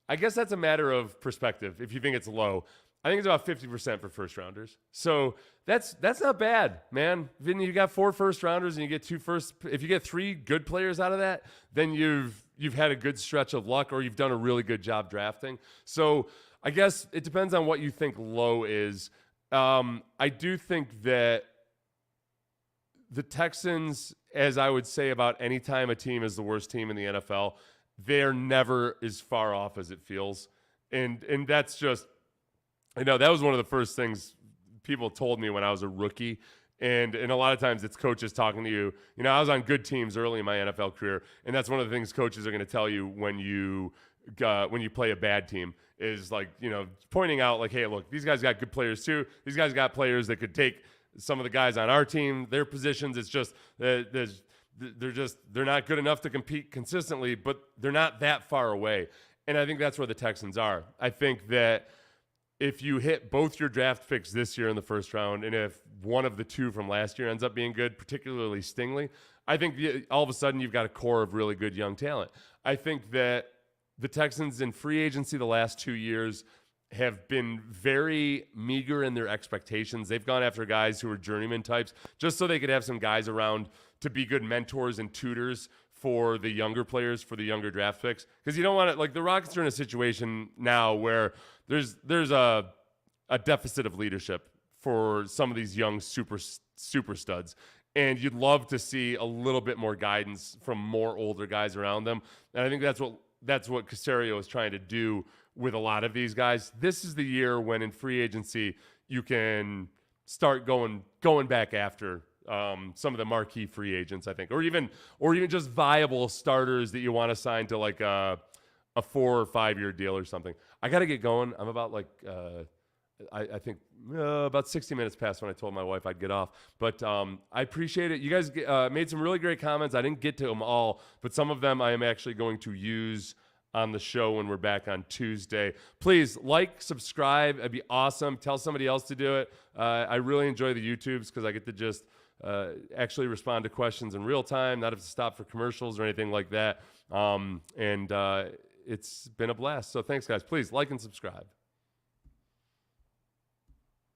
I guess that's a matter of perspective. If you think it's low, I think it's about 50% for first rounders. So that's not bad, man. Then you got 4 first rounders and you get 2 first. If you get 3 good players out of that, then you've had a good stretch of luck, or you've done a really good job drafting. So I guess it depends on what you think low is. I do think that the Texans, as I would say about any time a team is the worst team in the NFL, they're never as far off as it feels. And that's just, that was one of the first things people told me when I was a rookie. And a lot of times it's coaches talking to you. I was on good teams early in my NFL career, and that's one of the things coaches are going to tell you when you when you play a bad team is like, pointing out like, hey, look, these guys got good players too. These guys got players that could take some of the guys on our team, their positions. It's just they're not good enough to compete consistently, but they're not that far away. And I think that's where the Texans are. I think that if you hit both your draft picks this year in the first round, and if one of the two from last year ends up being good, particularly Stingley, I think all of a sudden you've got a core of really good young talent. I think that the Texans in free agency the last 2 years have been very meager in their expectations. They've gone after guys who are journeyman types just so they could have some guys around to be good mentors and tutors for the younger players, for the younger draft picks. Because you don't want to, like, the Rockets are in a situation now where there's a deficit of leadership for some of these young super studs. And you'd love to see a little bit more guidance from more older guys around them. And I think that's what Caserio is trying to do with a lot of these guys. This is the year when in free agency you can start going back after some of the marquee free agents, I think, or even just viable starters that you want to sign to like a 4 or 5 year deal or something. I got to get going. I'm about I think about 60 minutes past when I told my wife I'd get off. But I appreciate it. You guys made some really great comments. I didn't get to them all, but some of them I am actually going to use on the show when we're back on Tuesday. Please subscribe. It'd be awesome. Tell somebody else to do it. I really enjoy the YouTubes because I get to just actually respond to questions in real time, not have to stop for commercials or anything like that. And it's been a blast. So thanks, guys. Please like and subscribe.